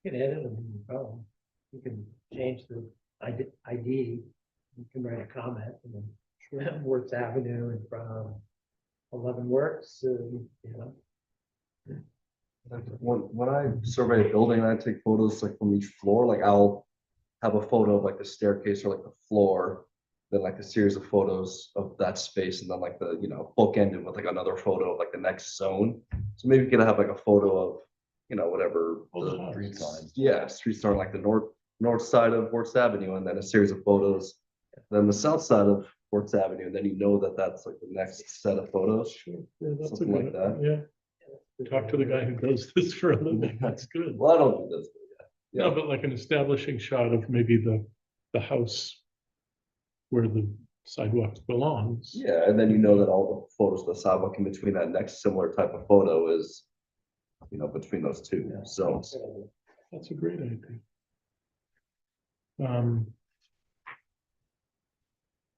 you can edit them in your phone. You can change the ID. You can write a comment and then Works Avenue in front of 11 Works, When I survey a building, I take photos like from each floor, like I'll have a photo of like the staircase or like the floor, then like a series of photos of that space, and then like the, bookended with like another photo of like the next zone. So maybe we could have like a photo of, whatever Oh, the the house. street signs. Yeah, street sign like the north side of Works Avenue, and then a series of photos. Then the south side of Works Avenue, and then that's like the next set of photos. sure, yeah, that's a Something like good, that. yeah. Talk to the guy who does this for a living. That's good. Well, I don't do this. No, but like an establishing shot of maybe the house where the sidewalk belongs. Yeah, and then you know that all the photos of the sidewalk in between that next similar type of photo is, between those two zones. That's a great idea.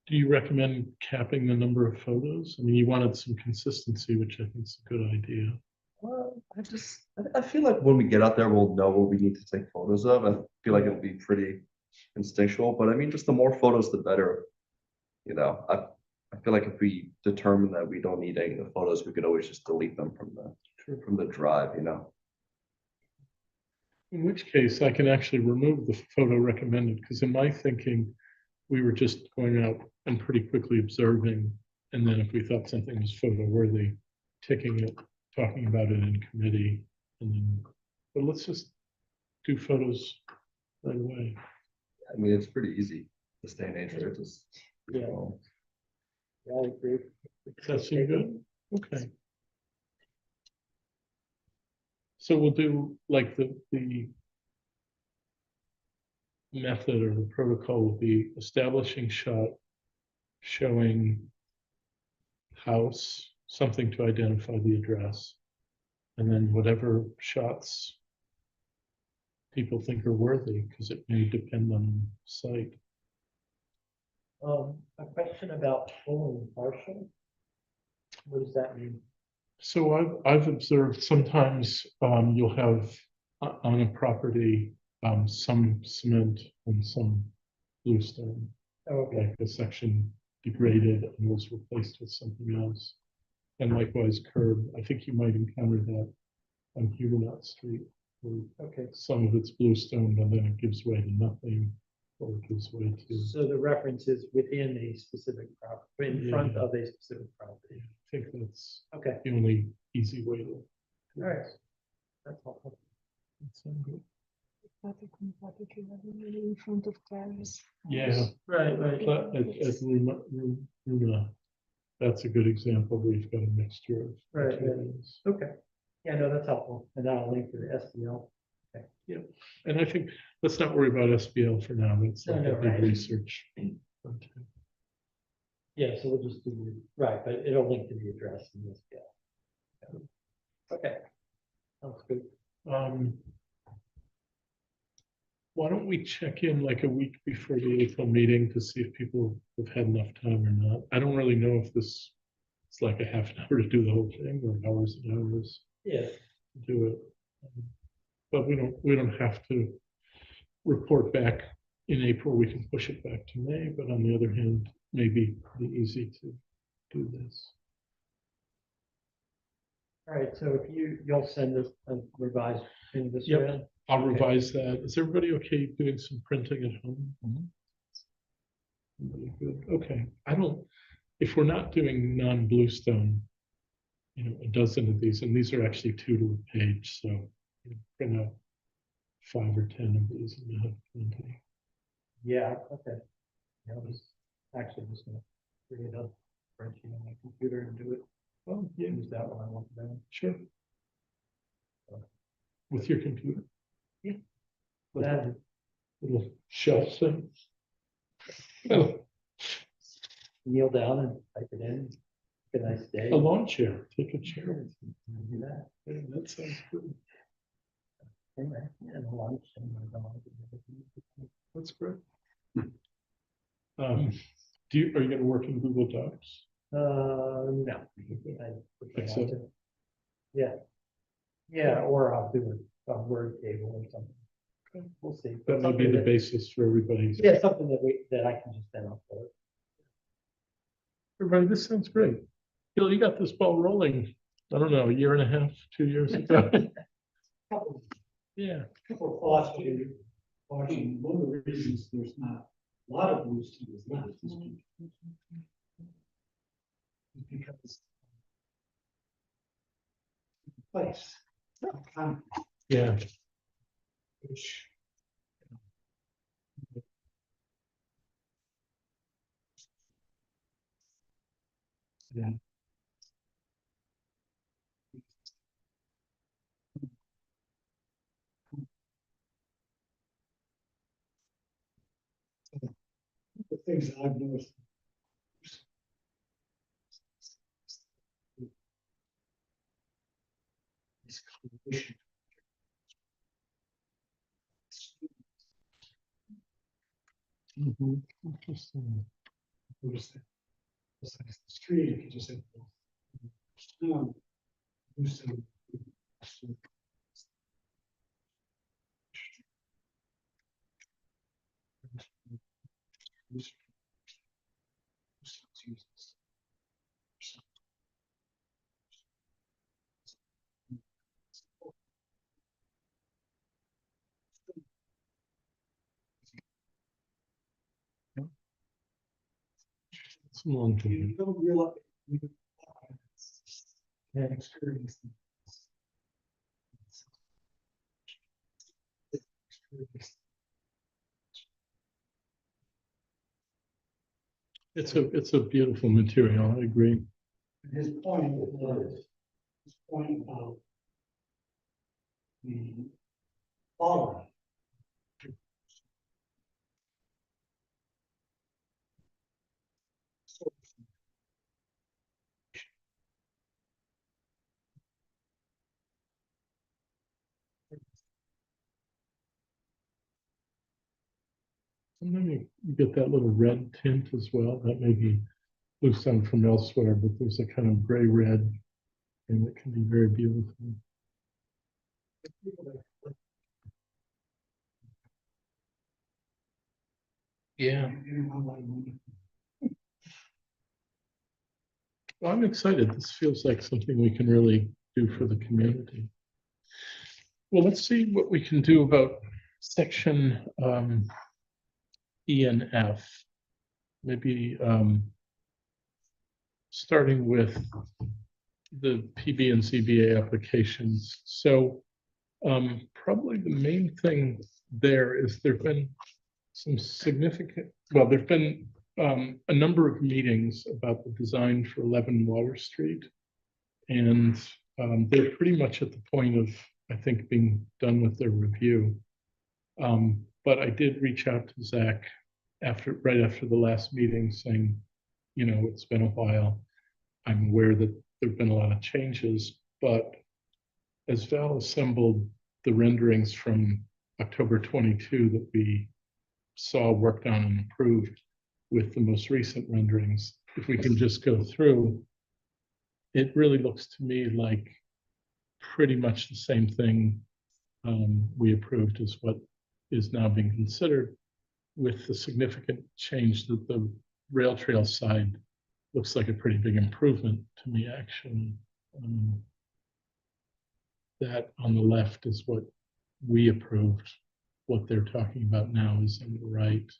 Do you recommend capping the number of photos? I mean, you wanted some consistency, which I think is a good idea. Well, I feel like when we get out there, we'll know what we need to take photos of. I feel like it'll be pretty instinctual, but I mean, just the more photos, the better. I feel like if we determine that we don't need any of the photos, we could always just delete them from the drive, In which case, I can actually remove the photo recommended, because in my thinking, we were just going out and pretty quickly observing, and then if we thought something was photo worthy, ticking it, talking about it in committee, and then, but let's just do photos right away. I mean, it's pretty easy this day and age, right? Just, Yeah. We all agree. Does that seem good? Okay. So we'll do like the method or the protocol will be establishing shot, showing house, something to identify the address. And then whatever shots people think are worthy, because it may depend on site. A question about full and partial. What does that mean? So I've observed sometimes you'll have on a property some cement and some bluestone, Oh, okay, like a section degraded and was replaced with something else. And likewise curb. I think you might encounter that on Huguenot Street, where okay. some of it's bluestone and then it gives way to nothing, or it gives way to. So the reference is within a specific property, in front Yeah. of a specific property. I think that's Okay, the only easy way to. all right. That's helpful. That sound good? In front of cars. Yeah, Right, right. but at Runa, that's a good example where you've got a mixture of Right, right. materials. Okay. Yeah, no, that's helpful. And that'll link to the SDL. And I think, let's not worry about SBL for now, that's No, like no, a big right. research. Yeah, so we'll just do, right, but it'll link to the address in the SDL. Okay. Sounds good. Um, Why don't we check in like a week before the April meeting to see if people have had enough time or not? I don't really know if this, it's like a half an hour to do the whole thing or hours and hours Yeah, to do it. But we don't have to report back in April. We can push it back to May, but on the other hand, maybe be easy to do this. all right, so if you'll send us a revised in this Yep. round? I'll Okay. revise that. Is everybody okay doing some printing at home? Everybody good? Okay, I don't, if we're not doing non-bluestone, a dozen of these, and these are actually 2 to a page, so print out 5 or 10 of these and you have plenty. Yeah, okay. Yeah, I was actually just gonna bring it up, spreadsheet on my computer and do it. Oh, yeah, Use that one I want to know. sure. With your computer? Yeah. With That- a little shelf thing? Oh, Kneel down and type it in. Have a nice day. a lawn chair, take a chair. Do that. Yeah, that sounds good. Anyway, yeah, and lunch and everything. That's great. Are you gonna work in Google Docs? No. I prefer not Excel? to. Yeah. Yeah, or I'll do a word table or something. Okay. We'll see. That might be Something the that- basis for everybody's. Yeah, something that I can just then upload. Everybody, this sounds great. Bill, you got this ball rolling, I don't know, a year and a half, 2 years ago. Yeah, Couple of thoughts for you. Watching, one of the reasons there's not a lot of bluestone is left is because place, concrete, yeah. which yeah. The things that I've noticed. Is combination. Interesting. Notice that. Besides the street, if you just said. Bluestone. It's a long You time. don't realize. That experience. Experience. It's a beautiful material, I agree. His point was, his point about the quality. Sometimes you get that little red tint as well. That may be bluestone from elsewhere, but there's a kind of gray red and it can be very beautiful. Yeah, well, I'm excited. This feels like something we can really do for the community. Well, let's see what we can do about section E and F. Maybe starting with the PB and ZBA applications. So probably the main thing there is there've been some significant, well, there've been a number of meetings about the design for 11 Water Street. And they're pretty much at the point of, I think, being done with their review. But I did reach out to Zach right after the last meeting saying, you know, it's been a while. I'm aware that there've been a lot of changes, but as Val assembled the renderings from October 22 that we saw worked on and approved with the most recent renderings, if we can just go through, it really looks to me like pretty much the same thing we approved as what is now being considered, with the significant change that the rail trail side looks like a pretty big improvement to me, actually. That on the left is what we approved. What they're talking about now is on the right.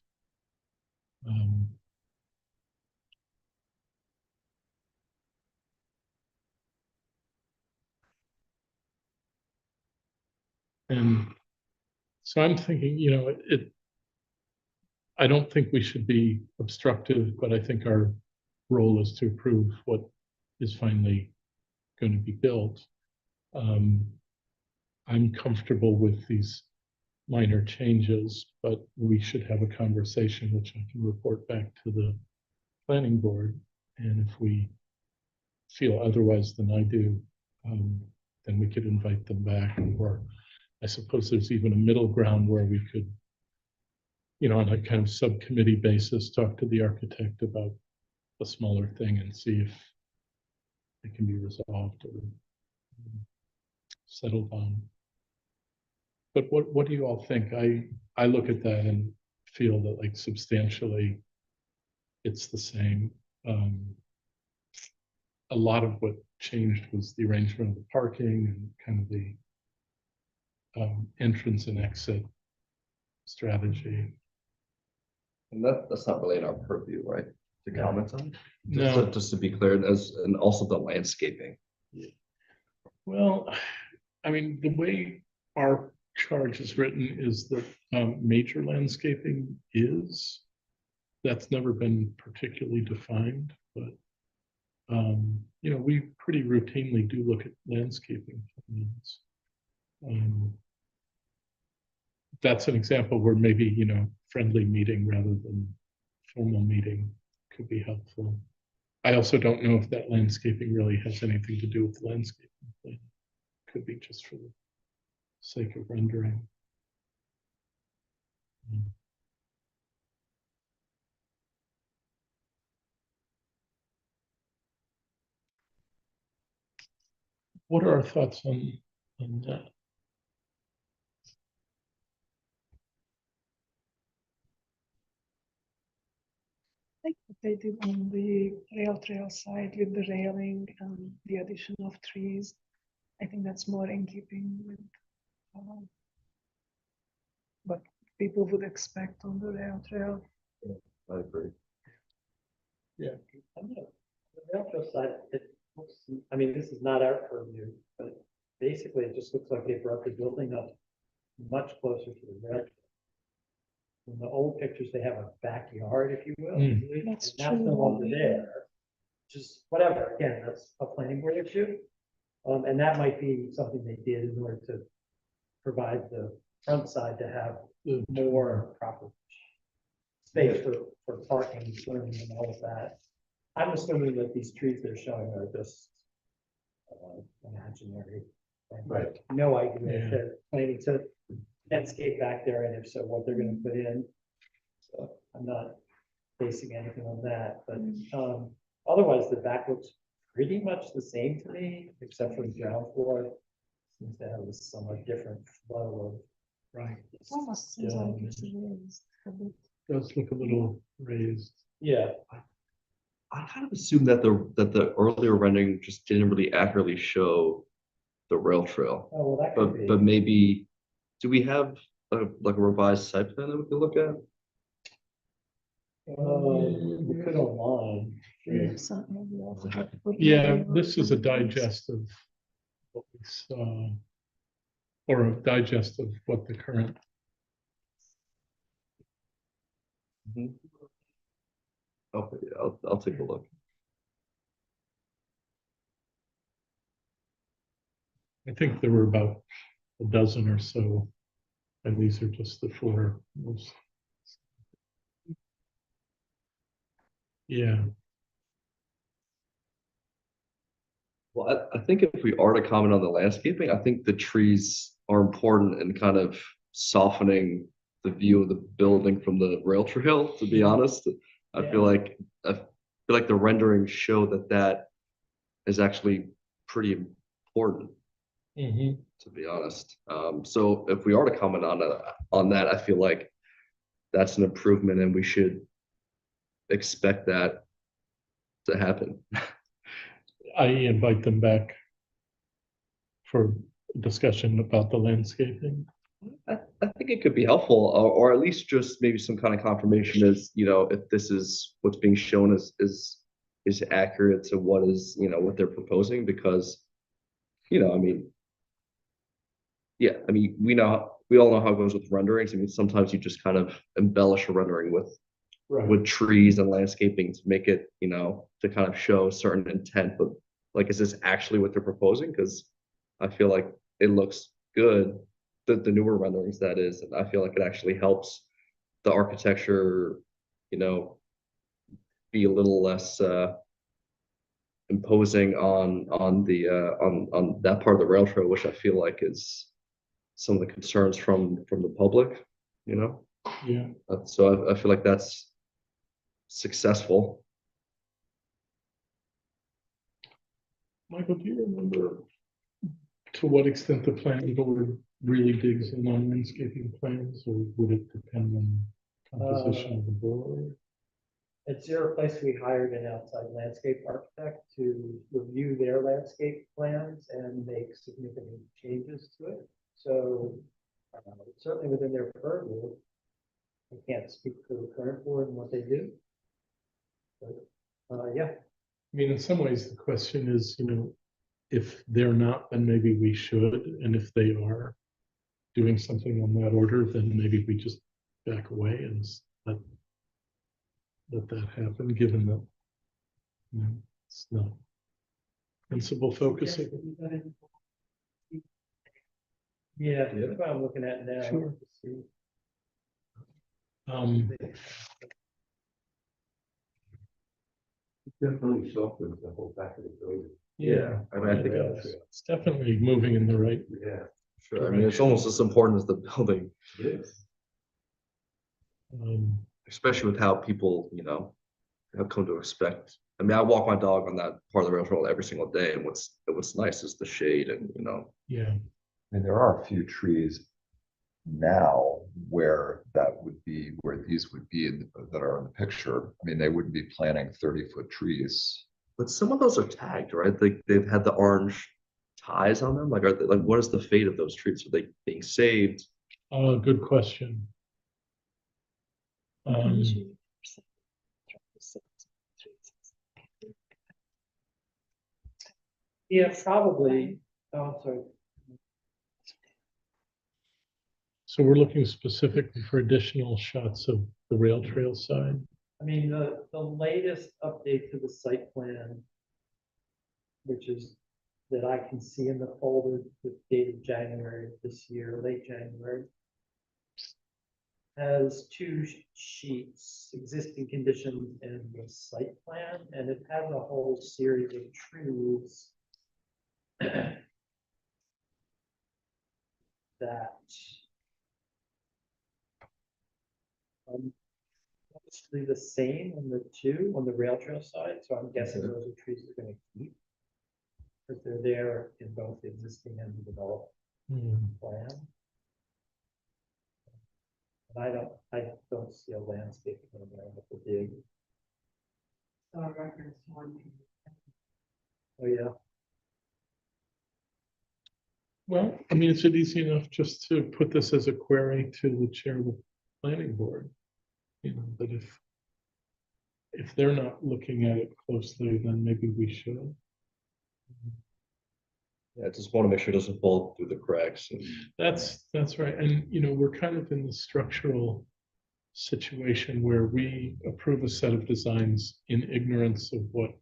And so I'm thinking, you know, I don't think we should be obstructive, but I think our role is to approve what is finally going to be built. I'm comfortable with these minor changes, but we should have a conversation, which I can report back to the planning board. And if we feel otherwise than I do, then we could invite them back. Or I suppose there's even a middle ground where we could, you know, on a kind of subcommittee basis, talk to the architect about a smaller thing and see if it can be resolved or settled on. But what do you all think? I look at that and feel that like substantially it's the same. A lot of what changed was the arrangement of the parking and kind of the entrance and exit strategy. And that's not really in our purview, right? To comment on. No. Just to be clear, and also the landscaping. Well, I mean, the way our charge is written is that major landscaping is, that's never been particularly defined, but you know, we pretty routinely do look at landscaping plans. That's an example where maybe, you know, friendly meeting rather than formal meeting could be helpful. I also don't know if that landscaping really has anything to do with the landscaping plan. Could be just for the sake of rendering. What are our thoughts on that? Like what they did on the rail trail side with the railing and the addition of trees. I think that's more in keeping with what people would expect on the rail trail. I agree. Yeah. On the rail trail side, it looks, I mean, this is not our purview, but basically it just looks like they brought the building up much closer to the rail trail. In the old pictures, they have a backyard, if you will. Mhm. And That's that's no true. longer there. Just whatever, again, that's a planning board issue. And that might be something they did in order to provide the front side to have more proper space for parking, swimming and all of that. I'm assuming that these trees they're showing are just imaginary. Right. No idea Yeah. if they're planning to landscape back there, and if so, what they're gonna put in. So I'm not basing anything on that, but otherwise, the back looks pretty much the same to me, except for the ground floor. Seems to have a somewhat different flow Right. It almost seems like it's raised a bit. Does look a little raised. yeah, I kind of assumed that the earlier rendering just didn't really accurately show the rail trail. oh, well, that could be. But maybe, do we have like a revised site plan that we can look at? We could online. Yeah, so maybe also have to put Yeah, video this is a on this. digest of what we saw, or a digest of what the current. Okay, I'll take a look. I think there were about a dozen or so, and these are just the four most. Yeah, Well, I think if we are to comment on the landscaping, I think the trees are important in kind of softening the view of the building from the rail trail, to be honest. I feel like the renderings show that that is actually pretty important, to be honest. So if we are to comment on that, I feel like that's an improvement and we should expect that to happen. I invite them back for discussion about the landscaping. I think it could be helpful, or at least just maybe some kind of confirmation is, if this is what's being shown is accurate to what is, what they're proposing, because, I mean, yeah, I mean, we all know how it goes with renderings. I mean, sometimes you just kind of embellish a rendering with trees and landscaping to make it, to kind of show certain intent, but like, is this actually what they're proposing? Because I feel like it looks good, the newer renderings that is, and I feel like it actually helps the architecture, be a little less imposing on that part of the rail trail, which I feel like is some of the concerns from the public, Yeah, So I feel like that's successful. Michael, do you remember to what extent the planning board really digs in on landscaping plans, or would it depend on composition of the board? At Zero Place, we hired an outside landscape architect to review their landscape plans and make significant changes to it. So certainly within their purview. I can't speak for the current board and what they do. But, yeah, I mean, in some ways, the question is, if they're not, then maybe we should, and if they are doing something on that order, then maybe we just back away and let that happen, given that it's not principal focus of it. yeah, that's what I'm looking at now. Sure. to see. Definitely softens the whole back of the building. Yeah, I mean, I think it does. It's definitely moving in the right. Yeah. Sure. I mean, it's almost as important as the building, Yes. especially with how people, have come to expect. I mean, I walk my dog on that part of the rail trail every single day, and what's nice is the shade and, Yeah, I mean, there are a few trees now where these would be that are in the picture. I mean, they wouldn't be planting 30-foot trees. but some of those are tagged, right? They've had the orange ties on them. Like, what is the fate of those trees? Are they being saved? good question. Usually, Yeah, probably. Oh, I'm sorry. So we're looking specifically for additional shots of the rail trail side. I mean, the latest update to the site plan, which is that I can see in the folder with dated January of this year, late January, has two sheets, existing conditions and the site plan, and it has a whole series of trees that mostly the same on the two, on the rail trail side, so I'm guessing those are trees they're gonna keep. Because they're there in both the existing and the developed plan. And I don't see a landscape in there with the big. Oh, yeah. Well, I mean, is it easy enough just to put this as a query to the chair of the planning board? You know, that if they're not looking at it closely, then maybe we should. Yeah, I just want to make sure it doesn't fall through the cracks. And That's right. And, you know, we're kind of in the structural situation where we approve a set of designs in ignorance of what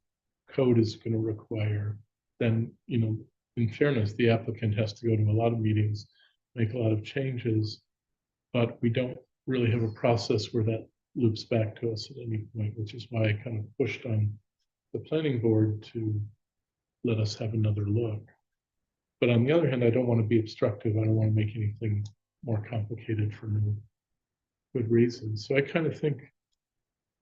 code is going to require. Then, you know, in fairness, the applicant has to go to a lot of meetings, make a lot of changes, but we don't really have a process where that loops back to us at any point, which is why I kind of pushed on the planning board to let us have another look. But on the other hand, I don't want to be obstructive. I don't want to make anything more complicated for no good reasons. So I kind of think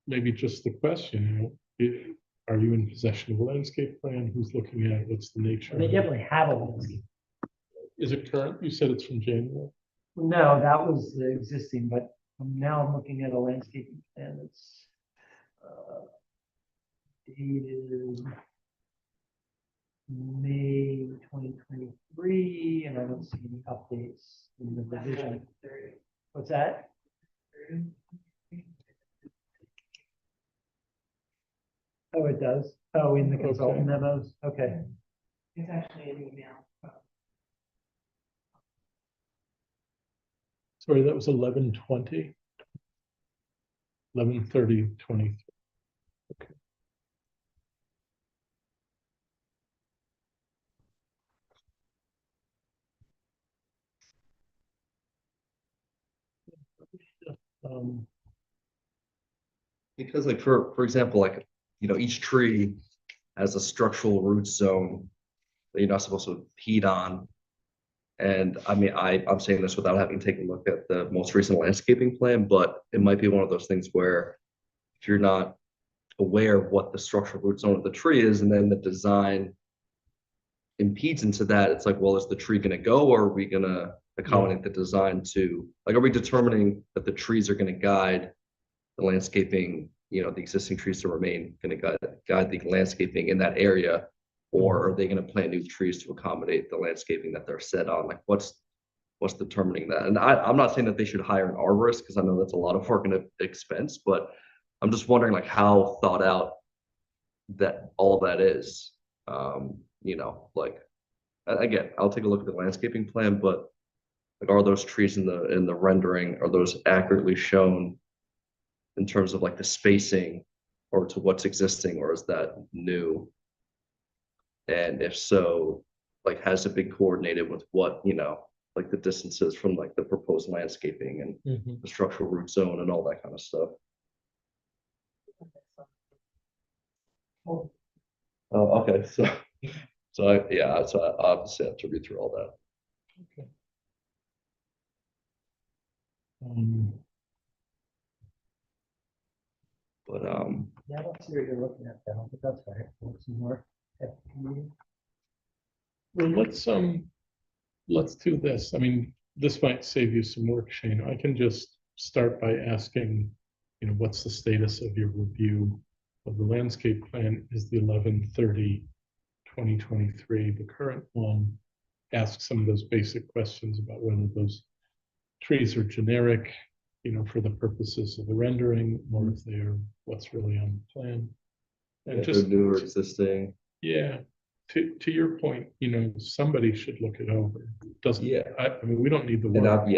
maybe just the question, you know, are you in possession of a landscape plan? Who's looking at it? What's the nature? They of it? definitely have a landscape. Is it current? You said it's from January. No, that was the existing, but now I'm looking at a landscaping plan that's dated May 2023, and I don't see any updates in the revision. What's that? Oh, it does. Oh, in the consultant memos. Okay. It's actually an email. Sorry, that was 11/20. 11/30/23. Okay. because like for example, like, you know, each tree has a structural root zone that you're not supposed to impede on. And I mean, I'm saying this without having taken a look at the most recent landscaping plan, but it might be one of those things where if you're not aware of what the structural root zone of the tree is, and then the design impedes into that, it's like, well, is the tree gonna go, or are we gonna accommodate the design to, like, are we determining that the trees are gonna guide the landscaping, you know, the existing trees to remain gonna guide the landscaping in that area? Or are they gonna plant new trees to accommodate the landscaping that they're set on? Like, what's determining that? And I'm not saying that they should hire an arborist, because I know that's a lot of work and expense, but I'm just wondering like how thought out that all of that is. You know, like, again, I'll take a look at the landscaping plan, but like, are those trees in the rendering, are those accurately shown in terms of like the spacing or to what's existing, or is that new? And if so, like, has it been coordinated with what, you know, like the distances from like the proposed landscaping and the structural root zone and all that kind of stuff? Oh, okay. So I obviously have to read through all that. Okay. But Yeah, I don't see what you're looking at now, but that's right. Look some more. Well, let's do this. I mean, this might save you some work, Shane. I can just start by asking, you know, what's the status of your review of the landscape plan? Is the 11/30/2023 the current one? Ask some of those basic questions about whether those trees are generic, you know, for the purposes of the rendering, or if they're what's really on the plan. And if just they're new or existing. yeah, to your point, you know, somebody should look it over. Doesn't, Yeah. I mean, we don't need the And work.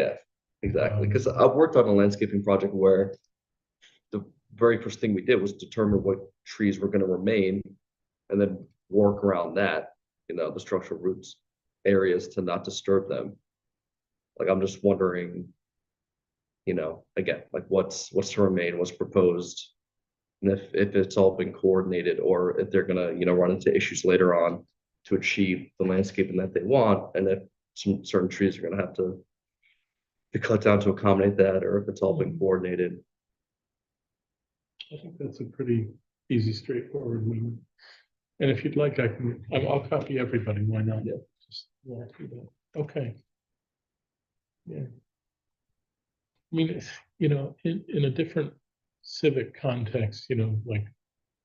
Exactly, because I've worked on a landscaping project where the very first thing we did was determine what trees were gonna remain and then work around that, the structural roots areas to not disturb them. Like, I'm just wondering, again, like what's to remain, what's proposed. And if it's all been coordinated or if they're gonna, run into issues later on to achieve the landscaping that they want, and if some certain trees are gonna have to cut down to accommodate that, or if it's all been coordinated. I think that's a pretty easy, straightforward one. And if you'd like, I'll copy everybody, why not? Yeah. Just do that. Okay. Yeah. I mean, in a different civic context, like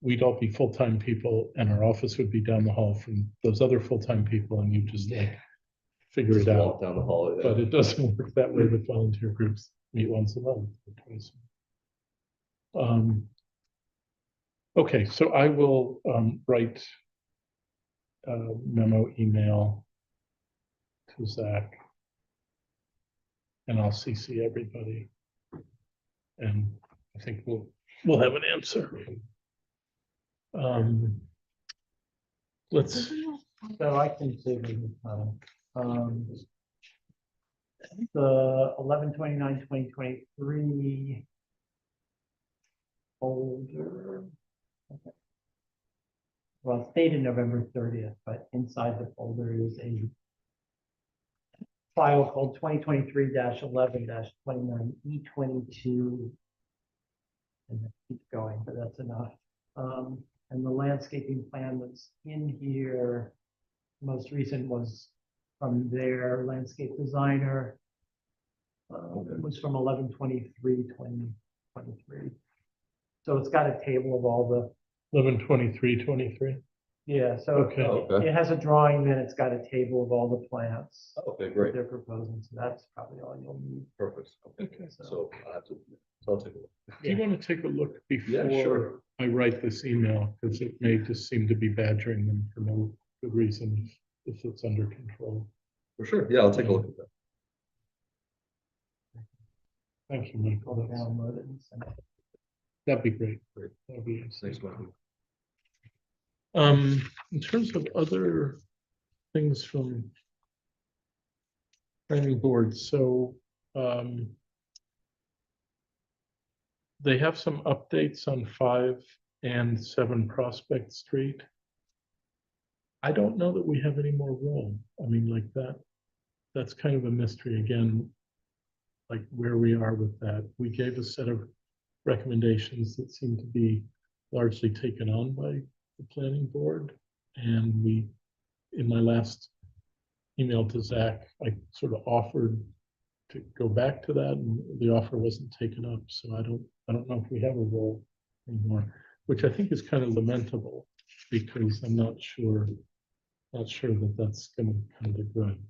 we'd all be full-time people and our office would be down the hall from those other full-time people and you just like figure it Just out. walk down the hall. Yeah. But it doesn't work that way with volunteer groups, meet once a month or twice. Okay, so I will write a memo email to Zach. And I'll CC everybody. And I think we'll have an answer. Let's, So I can save you the 11/29/2023 folder. Okay. Well, it's dated November 30th, but inside the folder is a file called 2023-11-29E22. And it keeps going, but that's enough. And the landscaping plan that's in here, most recent was from their landscape designer. It was from 11/23/2023. So it's got a table of all the, 11/23/23. yeah, so Okay. Okay. it has a drawing, then it's got a table of all the plants Okay, that great. they're proposing. So that's probably all you'll need. Perfect. Okay. So I'll take a look. Do you want to take a look Yeah, before sure. I write this email? Because it may just seem to be badgering them for no good reason if it's under control. For sure. Yeah, I'll take a look at that. Thank you, Michael. I'll download it and send it. That'd be great. Great. That'd be Thanks, Michael. In terms of other things from planning board, so they have some updates on 5 and 7 Prospect Street. I don't know that we have any more room. I mean, like that's kind of a mystery again, like where we are with that. We gave a set of recommendations that seem to be largely taken on by the planning board. And in my last email to Zach, I sort of offered to go back to that and the offer wasn't taken up. So I don't know if we have a role anymore, which I think is kind of lamentable because I'm not sure that that's going to come to good.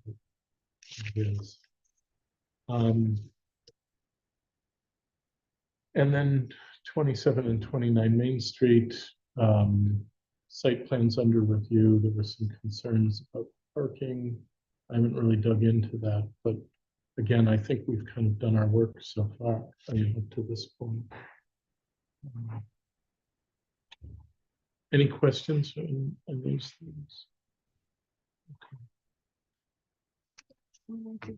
It is. And then 27 and 29 Main Street, site plans under review. There were some concerns about parking. I haven't really dug into that, but again, I think we've kind of done our work so far, up to this point. Any questions on these things? Okay.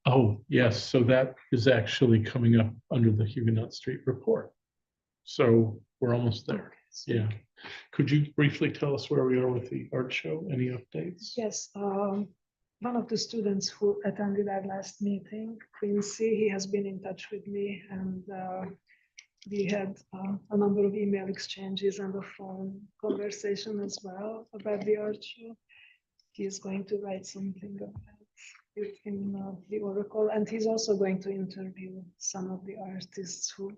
Oh, yes, so that is actually coming up under the Huguenot Street report. So we're almost there. Yeah. Could you briefly tell us where we are with the art show? Any updates? Yes, one of the students who attended our last meeting, Quincy, he has been in touch with me and we had a number of email exchanges and a phone conversation as well about the art show. He is going to write something about it in the Oracle, and he's also going to interview some of the artists who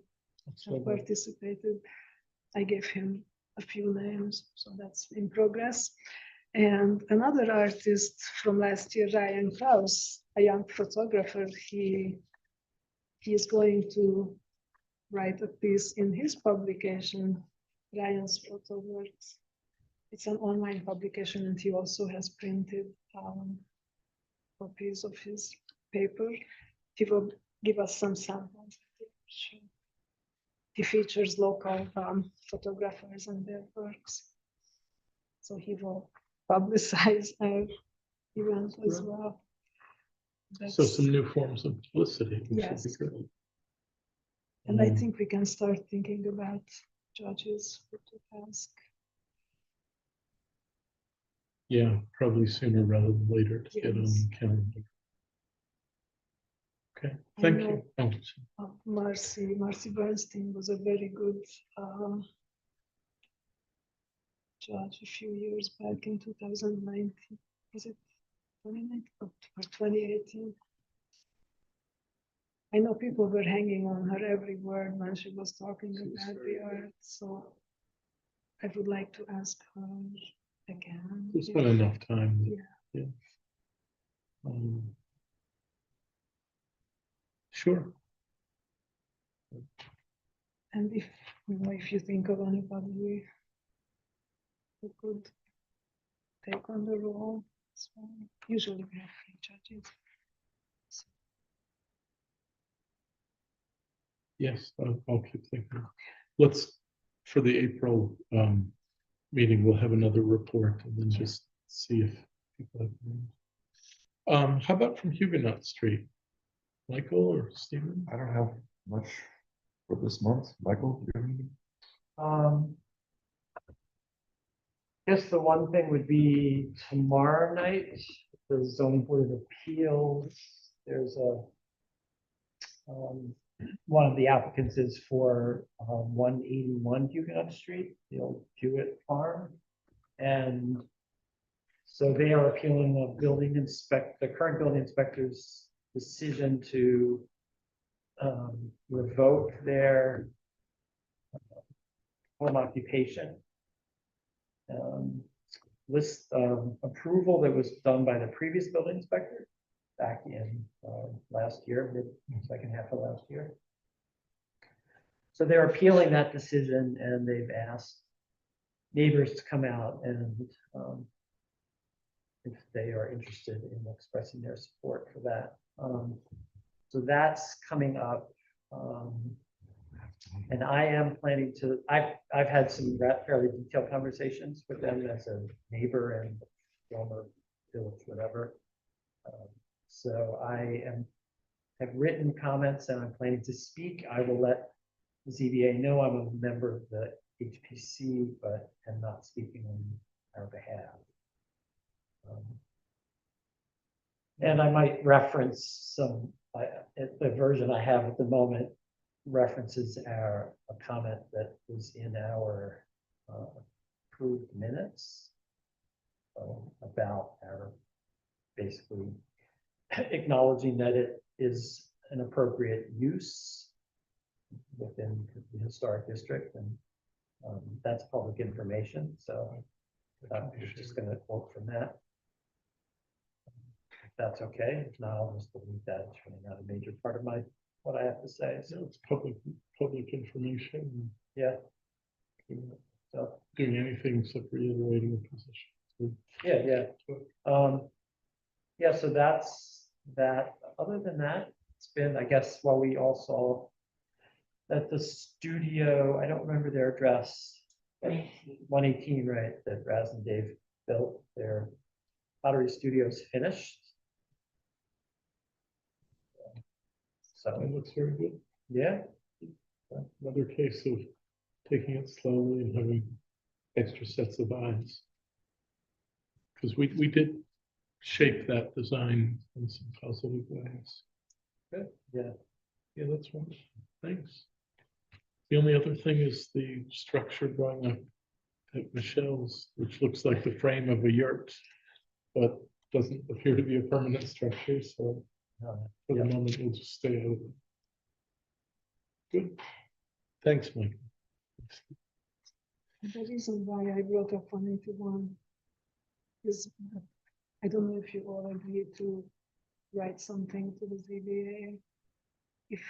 have participated. I gave him a few names, so that's in progress. And another artist from last year, Ryan Kraus, a young photographer, he is going to write a piece in his publication, Ryan's Photo Works. It's an online publication, and he also has printed copies of his paper. He will give us some samples. He features local photographers and their works. So he will publicize our event as well. So That's- some new forms of publicity, which would be Yes. great. And I Um, think we can start thinking about judges who to ask. Yeah, probably sooner rather than later to get on Yes. the calendar. Okay, I thank know. you. Oh, Marcy Bernstein was a very good judge a few years back in 2019. Was it 2019 or 2018? I know people were hanging on her every word when she was talking about the art, so I would like to ask her again. There's if- been enough time. Yeah. Yeah. Um, Sure. And if you think of anybody who could take on the role, so usually we have 3 judges. Yes, I'll keep thinking. Let's, for the April meeting, we'll have another report and then just see if people have. names. How about from Huguenot Street? Michael or Stephen? I don't have much for this month. Michael, do you have anything? Guess the one thing would be tomorrow night, the zoning board of appeals, there's a one of the applicants is for 181 Huguenot Street, the old Hewitt farm. And so they are appealing the current building inspector's decision to revoke their home occupation list approval that was done by the previous building inspector back in last year, second half of last year. So they're appealing that decision and they've asked neighbors to come out and if they are interested in expressing their support for that. So that's coming up. And I am planning to, I've had some fairly detailed conversations with them as a neighbor and former village, whatever. So I have written comments and I'm planning to speak. I will let the ZBA know I'm a member of the HPC, but am not speaking on our behalf. And I might reference the version I have at the moment references a comment that was in our approved minutes about our basically acknowledging that it is an appropriate use within the historic district, and that's public information. So I'm just going to quote from that. If that's okay. If not, I'll just delete that. It's really not a major part of what I have to say. So So it's public information. yeah. So Doing anything except reiterating a position. yeah. Yeah, so that's that. Other than that, it's been, I guess, while we all saw that the studio, I don't remember their address, but 118, right, that Raz and Dave built, their pottery studio's finished. So, That looks very good. yeah, Another case of taking it slowly and having extra sets of eyes. Because we did shape that design in some positive ways. good, yeah. Yeah, that's wonderful. Thanks. The only other thing is the structure going up at Michelle's, which looks like the frame of a yurt, but doesn't appear to be a permanent structure. So for the moment, we'll just stay out of it. Good. Thanks, Mike. The reason why I brought up 181 is, I don't know if you all agree to write something to the ZBA, if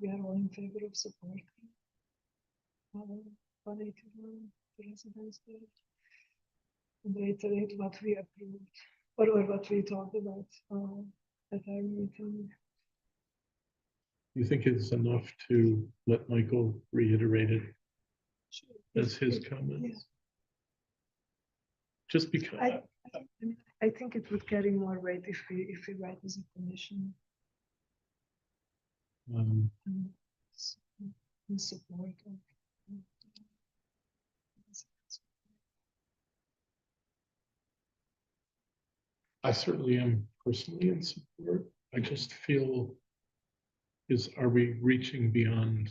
we are all in favor of supporting 181, the residents there, and reiterate what we approved or what we talked about at our meeting. You think it's enough to let Michael reiterate it as his Yeah. comments? Just because, I think it would carry more weight if we write as a commission um, in support of. I certainly am personally in support. I just feel are we reaching beyond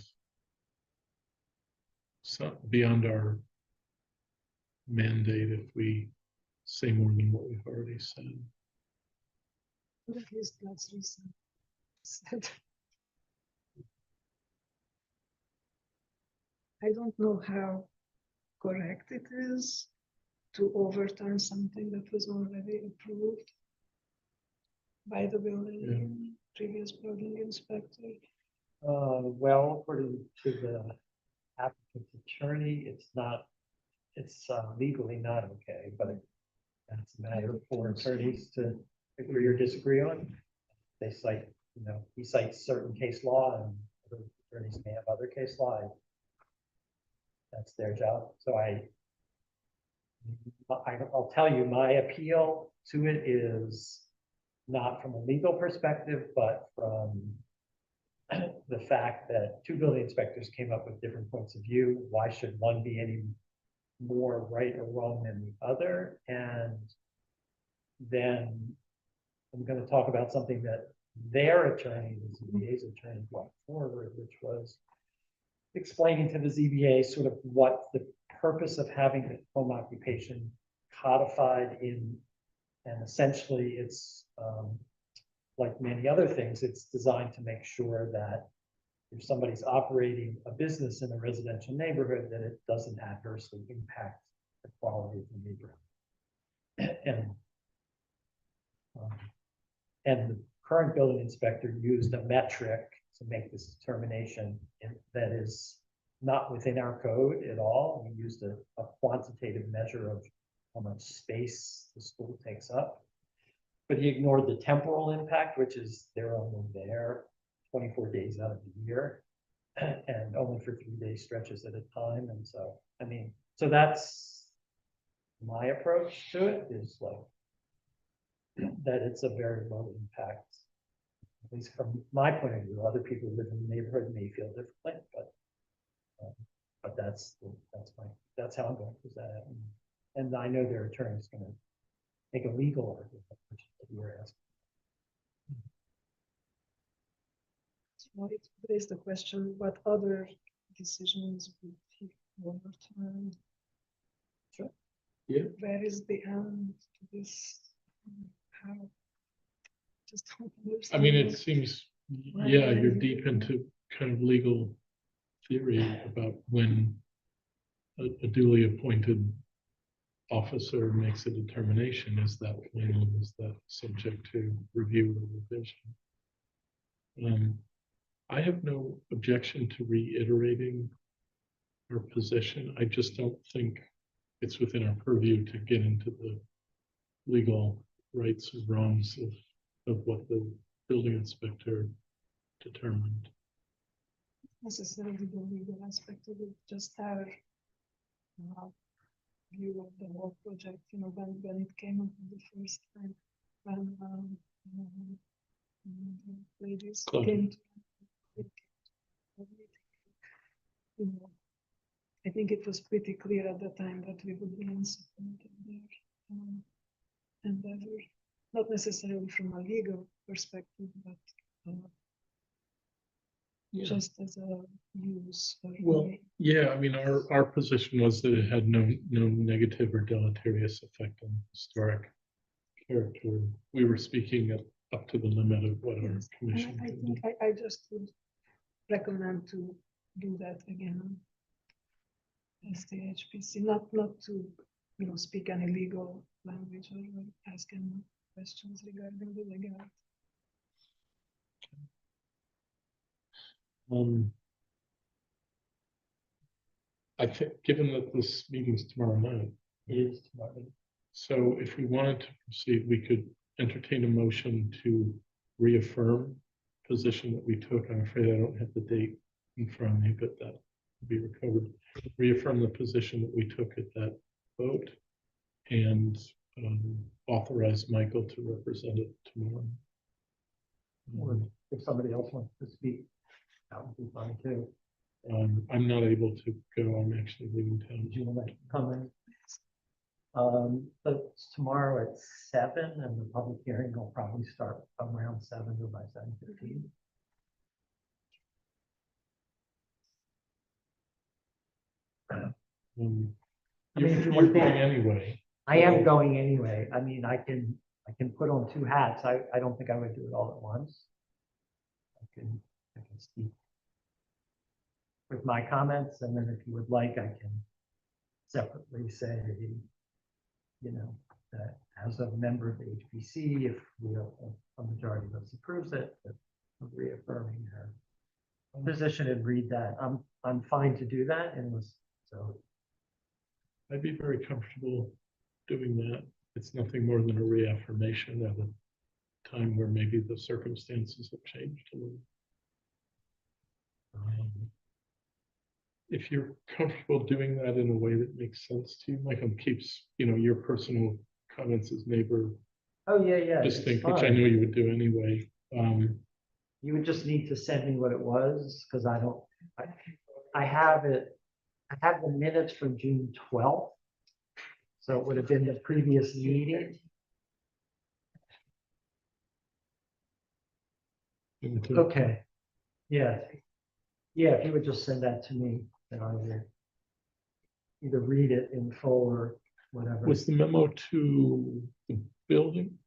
beyond our mandate if we say more than what we've already said? At least that's recent. I don't know how correct it is to overturn something that was already approved by the previous building inspector. Well, according to the applicant's attorney, it's legally not okay, but that's a matter for attorneys to agree or disagree on. They cite, he cites certain case law and other attorneys may have other case law. That's their job. So I'll tell you, my appeal to it is not from a legal perspective, but from the fact that two building inspectors came up with different points of view. Why should one be any more right or wrong than the other? And then I'm going to talk about something that their attorney, the ZBA's attorney, brought forward, which was explaining to the ZBA sort of what the purpose of having the home occupation codified in, and essentially it's like many other things, it's designed to make sure that if somebody's operating a business in a residential neighborhood, that it doesn't adversely impact the quality of the neighborhood. And the current building inspector used a metric to make this determination that is not within our code at all. We used a quantitative measure of how much space the school takes up. But he ignored the temporal impact, which is they're only there 24 days out of the year and only for 3-day stretches at a time. And so, so that's my approach to it, is like that it's a very low impact, at least from my point of view. Other people who live in the neighborhood may feel differently, but that's how I'm going to present it. And I know their attorney is going to make a legal argument, which you're asking. So it raised the question, what other decisions would he overturn? Sure. Yeah. Where is the end to this? How? Just don't understand. It seems, yeah, you're deep into kind of legal theory about when a duly appointed officer makes a determination. Is that final? Is that subject to review or revision? I have no objection to reiterating our position. I just don't think it's within our purview to get into the legal rights and wrongs of what the building inspector determined. Necessarily the legal aspect of it, just our view of the whole project, when it came up the first time, when the ladies came to I think it was pretty clear at the time that we would be in support of their endeavor, not necessarily from a legal perspective, but just as a use. Well, yeah, our position was that it had no negative or deleterious effect on historic character. We were speaking up to the limit of what our commission. I think I just would recommend to do that again as the HPC, not to speak any legal language or ask any questions regarding the legality. I think, given that this meeting is tomorrow night, It is tomorrow. So if we wanted to proceed, we could entertain a motion to reaffirm position that we took. I'm afraid I don't have the date in front of me, but that will be recovered. Reaffirm the position that we took at that vote and authorize Michael to represent it tomorrow. Or if somebody else wants to speak, that would be fine too. I'm not able to go. I'm actually leaving town. Did you want to comment? But it's tomorrow at 7 and the public hearing will probably start around 7 or by 7:15. I mean, if you You're want- going anyway. I am going anyway. I mean, I can put on two hats. I don't think I would do it all at once. I can speak with my comments, and then if you would like, I can separately say, you know, that as a member of the HPC, if we don't, a majority of us approves it, that we're reaffirming her position and read that. I'm fine to do that, and so. I'd be very comfortable doing that. It's nothing more than a reaffirmation of a time where maybe the circumstances have changed a little. If you're comfortable doing that in a way that makes sense to you, Michael, keeps, your personal comments as neighbor Oh, yeah. it's distinct, which I fine. know you would do anyway. You would just need to send me what it was, because I have it, I have the minutes from June 12th. So it would have been the previous meeting. Okay. Yeah. Yeah, if you would just send that to me, then I will either read it in full or whatever. Was the memo to the building?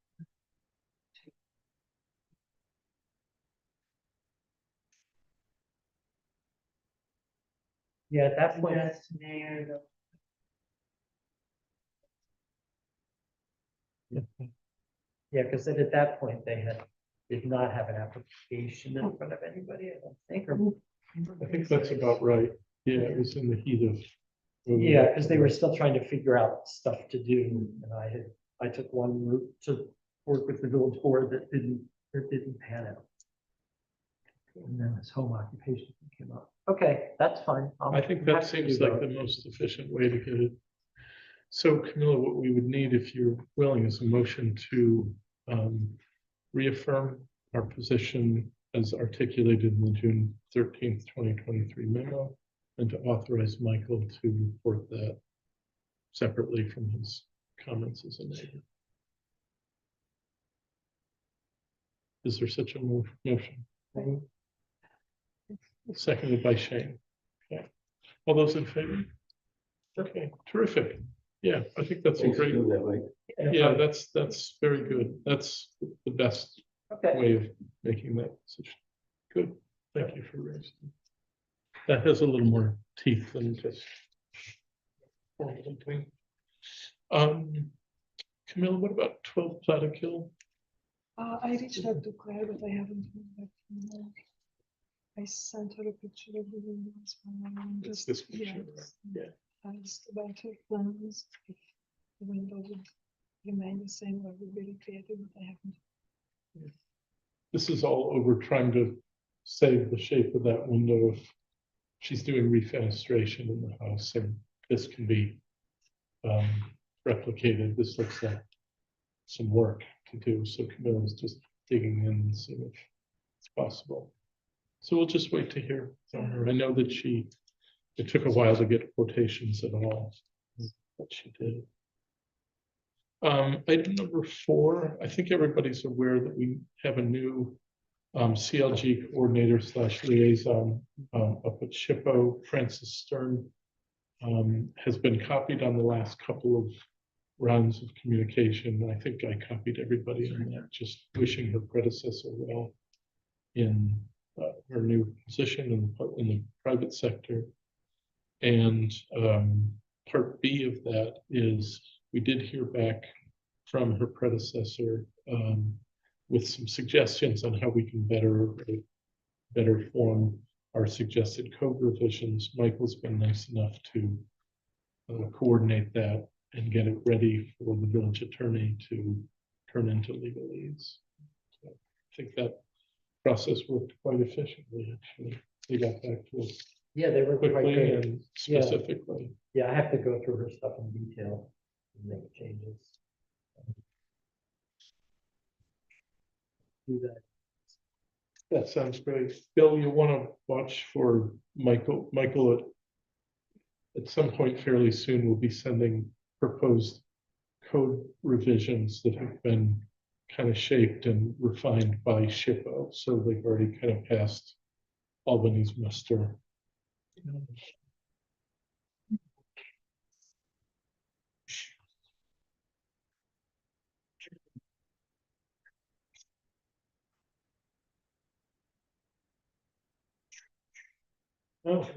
Yeah, at that point, That's mayor, yeah, because then at that point, did not have an application in front of anybody, I don't think, or. I think that's about right. Yeah, it was in the heat of. Yeah, because they were still trying to figure out stuff to do, and I took one route to work with the village board that didn't pan out. And then this home occupation came up. Okay, that's fine. I think that seems like the most efficient way to get it. So Camilla, what we would need, if you're willing, is a motion to reaffirm our position as articulated in the June 13th, 2023 memo, and to authorize Michael to report that separately from his comments as a neighbor. Is there such a motion? Seconded by Shane. Okay. All those in favor? Okay, terrific. Yeah, I think that's a Thanks for great, doing that, Mike. yeah, that's very good. That's the best Okay, way of making that decision. Good, thank you for raising. That has a little more teeth than just. formal thing. Camilla, what about 12 Plattekill? I reached out to Claire, but I haven't heard back from her. I sent her a picture of the windows. It's this picture, yes, right? Yeah. asked about her plans, if the window would remain the same or would be recreated, but I haven't. This is all over trying to save the shape of that window if she's doing refenestration in the house, and this can be replicated. This looks like some work to do, so Camilla's just digging in and seeing if it's possible. So we'll just wait to hear from her. I know that it took a while to get quotations at all, but she did. Item number 4, I think everybody's aware that we have a new CLG coordinator / liaison up at SHPO. Francis Stern has been copied on the last couple of rounds of communication. I think I copied everybody on that, just wishing her predecessor well in her new position in the private sector. And part B of that is we did hear back from her predecessor with some suggestions on how we can better form our suggested code revisions. Michael's been nice enough to coordinate that and get it ready for the village attorney to turn into legalese. So I think that process worked quite efficiently, actually. They got back to us Yeah, they were quite quickly good. and specifically. Yeah, I have to go through her stuff in detail and make changes. Do that. That sounds great. Bill, you want to watch for Michael. Michael, at some point fairly soon, will be sending proposed code revisions that have been kind of shaped and refined by SHPO. So they've already kind of passed Albany's muster. Oh,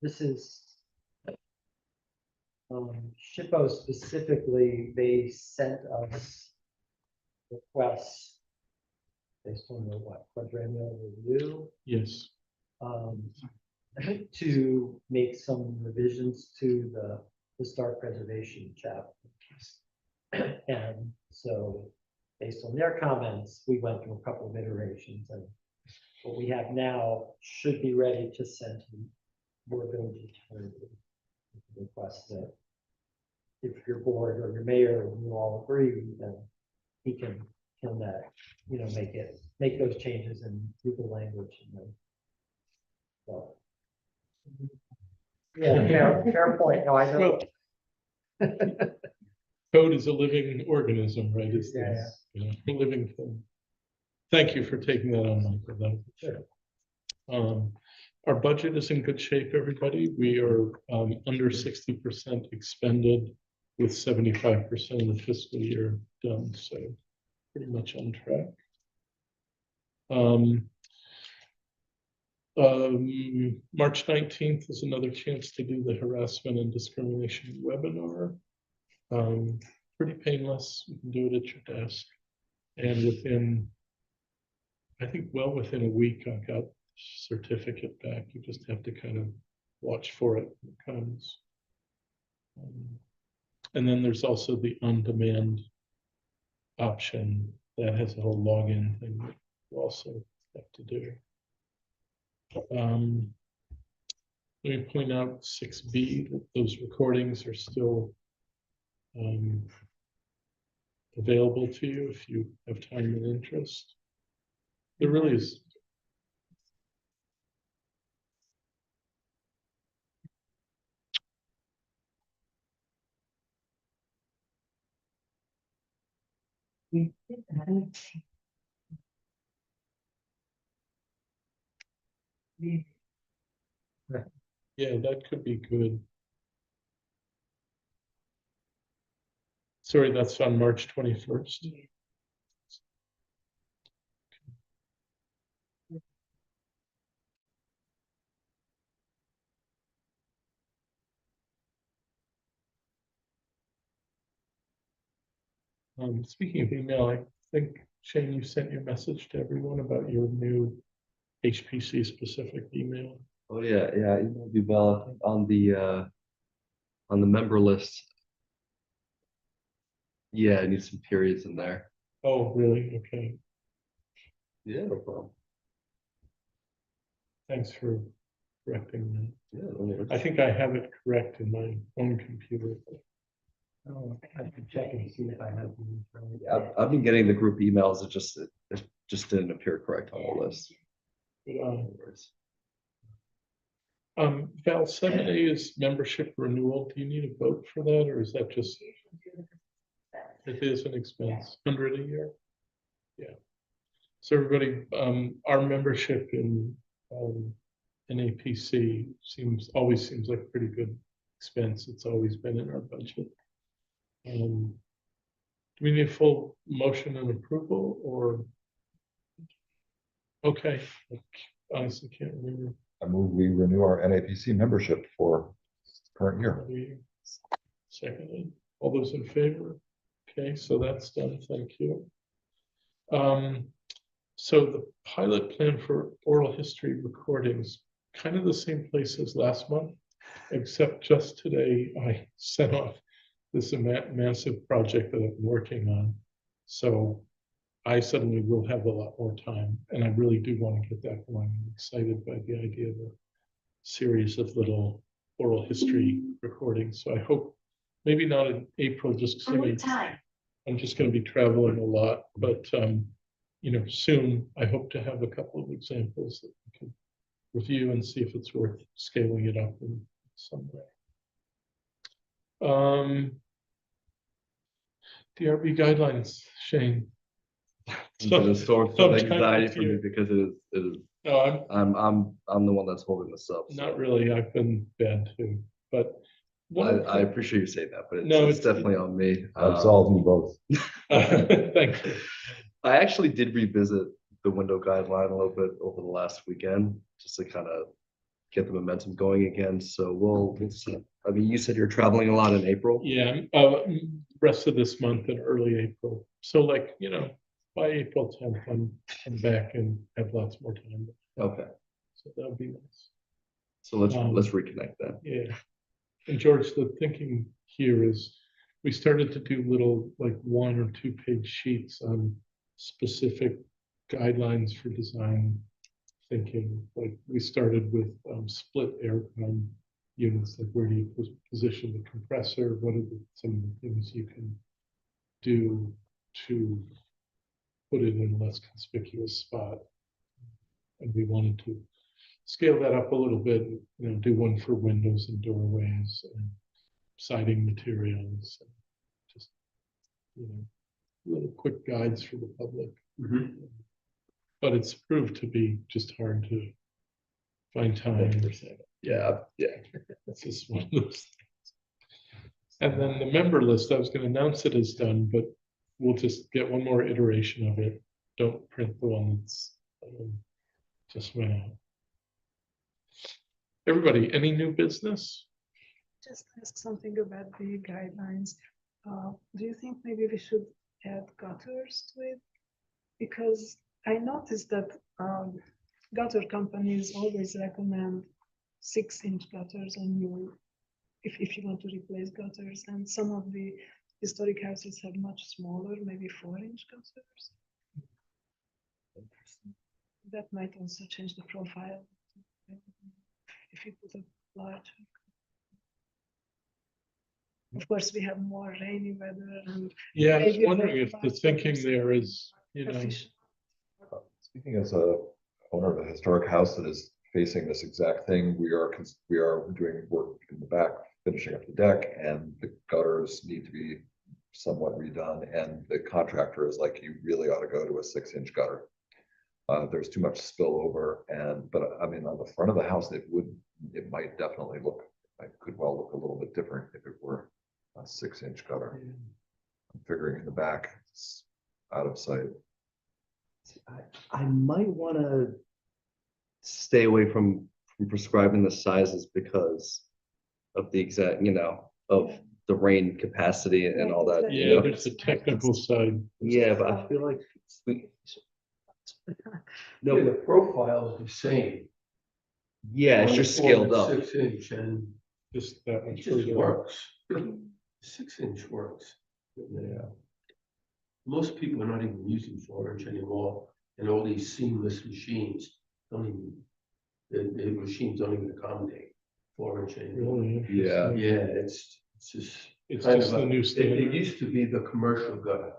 This is SHPO specifically, they sent us requests based on the what, quadrennial review, yes. um, to make some revisions to the historic preservation chapter. And so, based on their comments, we went through a couple of iterations, and what we have now should be ready to send to your village attorney. Request that if your board or your mayor, and you all agree, then he can make those changes and do the language and then. So. Yeah, fair point. No, I know. Well, code is a living organism, right? It's Yeah, you know, a living thing. Thank you for taking that on, Michael. That was Sure. our budget is in good shape, everybody. We are under 60% expended with 75% of the fiscal year done, so pretty much on track. March 19th is another chance to do the harassment and discrimination webinar. Pretty painless. You can do it at your desk. And within, I think, well within a week, I got certificate back. You just have to kind of watch for it when it comes. And then there's also the on-demand option that has a whole login thing that you also have to do. Let me point out 6B, that those recordings are still available to you if you have time and interest. There really is. Yeah, that could be good. Sorry, that's on March 21st. Speaking of email, I think, Shane, you sent your message to everyone about your new HPC specific email. Oh, yeah, I emailed you, Val, I think on the member list. Yeah, I need some periods in there. Oh, really? Okay. Yeah, no problem. Thanks for correcting that. Yeah, no worries. I think I have it correct in my own computer. Oh, I can check and see if I have. I've been getting the group emails, it just didn't appear correct on the list. No worries. Val, 7A is membership renewal. Do you need a vote for that, or is that just? It is an expense, 100 a year. Yeah. So everybody, our membership in APC always seems like a pretty good expense. It's always been in our budget. Do we need a full motion and approval, or? Okay, I honestly can't remember. I move we renew our NAPC membership for current year. Another year. Secondly, all those in favor? Okay, so that's done, thank you. So the pilot plan for oral history recordings, kind of the same place as last month, except just today I sent off this massive project that I've been working on. So I suddenly will have a lot more time, and I really do want to get that going. I'm excited by the idea of a series of little oral history recordings. So I hope, maybe not in April, just 'cause I'm just going to be traveling a lot, but you know, soon I hope to have a couple of examples that we can review and see if it's worth scaling it up in some way. DRB guidelines, Shane. It's been a source of Sometime anxiety this for me year. because it is, No, I'm the one that's holding this up. so not really. I've been bad too, but one of I appreciate you saying that, but it's, No, it's it's- definitely on me. I absolve you both. thank you. I actually did revisit the window guideline a little bit over the last weekend, just to kind of get the momentum going again. So we'll see. I mean, you said you're traveling a lot in April. Yeah, rest of this month and early April. So like, you know, by April 10th, I'm back and have lots more time. Okay, So that would be nice. so let's Um, reconnect then. Yeah. And George, the thinking here is we started to do little like 1 or 2 page sheets on specific guidelines for design thinking. Like we started with split aircon units, like where do you position the compressor? What are some of the things you can do to put it in a less conspicuous spot? And we wanted to scale that up a little bit, you know, do one for windows and doorways and siding materials, and just, you know, little quick guides for the public. But it's proved to be just hard to find time. Yeah, yeah. That's just one of those things. And then the member list, I was going to announce it as done, but we'll just get one more iteration of it. Don't print the one that's just went out. Everybody, any new business? Just ask something about the guidelines. Do you think maybe we should add gutters to it? Because I noticed that gutter companies always recommend 6-inch gutters on your, if you want to replace gutters, and some of the historic houses have much smaller, maybe 4-inch gutters. That might also change the profile if you put a larger. Of course, we have more rainy weather and Yeah, I was maybe wondering if the large thinking gutters there is, you know, efficient. Speaking as a owner of a historic house that is facing this exact thing, we are doing work in the back, finishing up the deck, and the gutters need to be somewhat redone, and the contractor is like, you really ought to go to a 6-inch gutter. There's too much spillover, but I mean, on the front of the house, it might definitely could well look a little bit different if it were a 6-inch gutter. I'm figuring in the back, it's out of sight. I might want to stay away from prescribing the sizes because of the exact, of the rain capacity and all that. yeah, there's a technical side. Yeah, but I feel like No, no, the profile is the same. yeah, it's just scaled up. 6-inch, and Just that it much just further. works. 6-inch works. Yeah. Most people are not even using 4-inch anymore, and all these seamless machines don't even, the machines don't even accommodate 4-inch anymore. Really Yeah. interesting. Yeah, it's just. It's kind just of the new It standard. used to be the commercial gutter,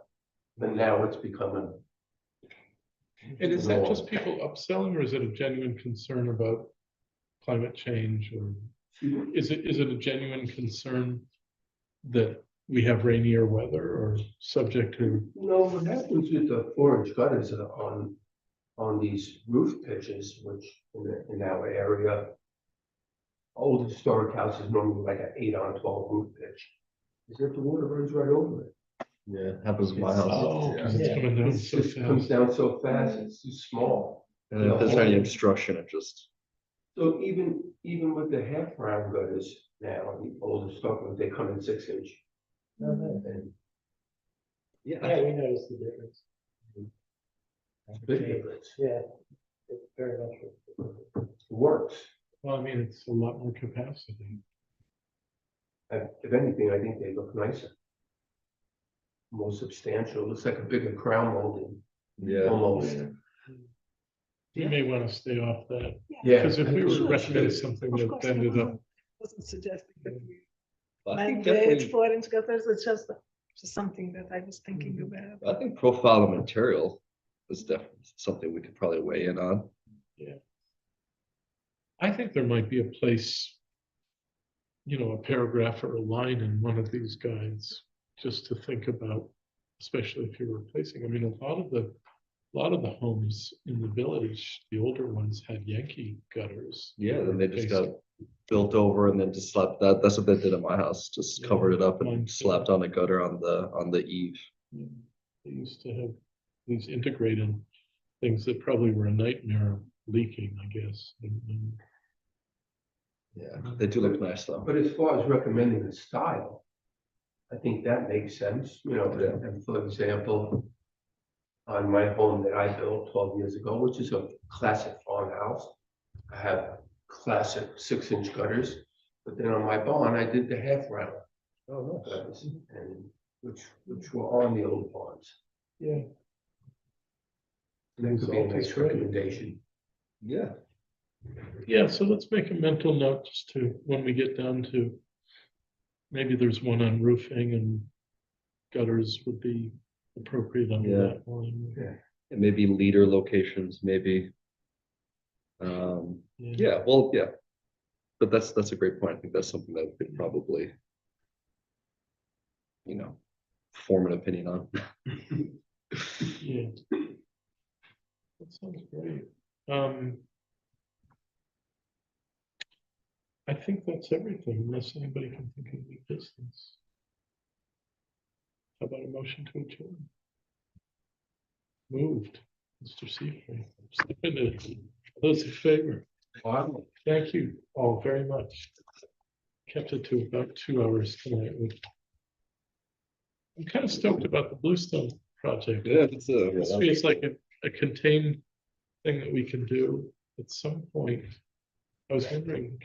but now it's becoming. And is that just people upselling, or is it a genuine concern about climate change, or is it a genuine concern that we have rainier weather, or subject to? No, what happens with the 4-inch gutters on these roof pitches, which in our area, old historic houses normally like an 8-on-12 roof pitch, is that the water runs right over it. Yeah, happens in my It's- house. Oh, because it's Yeah, coming down it so just comes fast. down so fast, it's too small. And if there's any obstruction, it just, So even with the half round gutters, now, the older stuff, they come in 6 inch. And Yeah, we noticed the difference. big difference, Yeah, it very much. it works. Well, I mean, it's a lot more capacity. If anything, I think they look nicer. More substantial, looks like a bigger crown molding, Yeah. almost. You may want to stay off that, Yeah. because if we were to Sure, recommend sure. something Of that course, ended up, wasn't suggesting that we I think mandate definitely, 4 inch gutters, it's just something that I was thinking about. I think profile of material is definitely something we could probably weigh in on. I think there might be a place, you know, a paragraph or a line in one of these guides, just to think about, especially if you're replacing, I mean, a lot of the homes in the village, the older ones had Yankee gutters. Yeah, then they just Based- got built over and then just slapped that. That's what they did at my house. Just Yeah, covered it up mine and too. slapped on a gutter on the eave. Yeah, They used to have these integrated things that probably were a nightmare leaking, I guess. And Yeah, they do look nice though. But as far as recommending the style, I think that makes sense, you know, Yeah. and for example, on my home that I built 12 years ago, which is a classic farmhouse, I have classic 6 inch gutters, but then on my barn, I did the half round gutters, and which were on the old barns. Yeah, And that could be a nice Results is great. recommendation. Yeah. yeah, so let's make a mental note just to, when we get down to, maybe there's one on roofing and gutters would be appropriate under Yeah. that one. And maybe leader locations, maybe. Yeah, well, yeah. But that's a great point. I think that's something that we could probably, you know, form an opinion on. Yeah. That sounds great. I think that's everything, unless anybody can think of any business. How about a motion to adjourn? Moved, Mr. Seafood. Seconded. Those in favor? Wow. Thank you all very much. Kept it to about 2 hours tonight. I'm kind of stoked about the Bluestone project. Yeah, it's This feels like a contained thing that we can do at some point. I was wondering,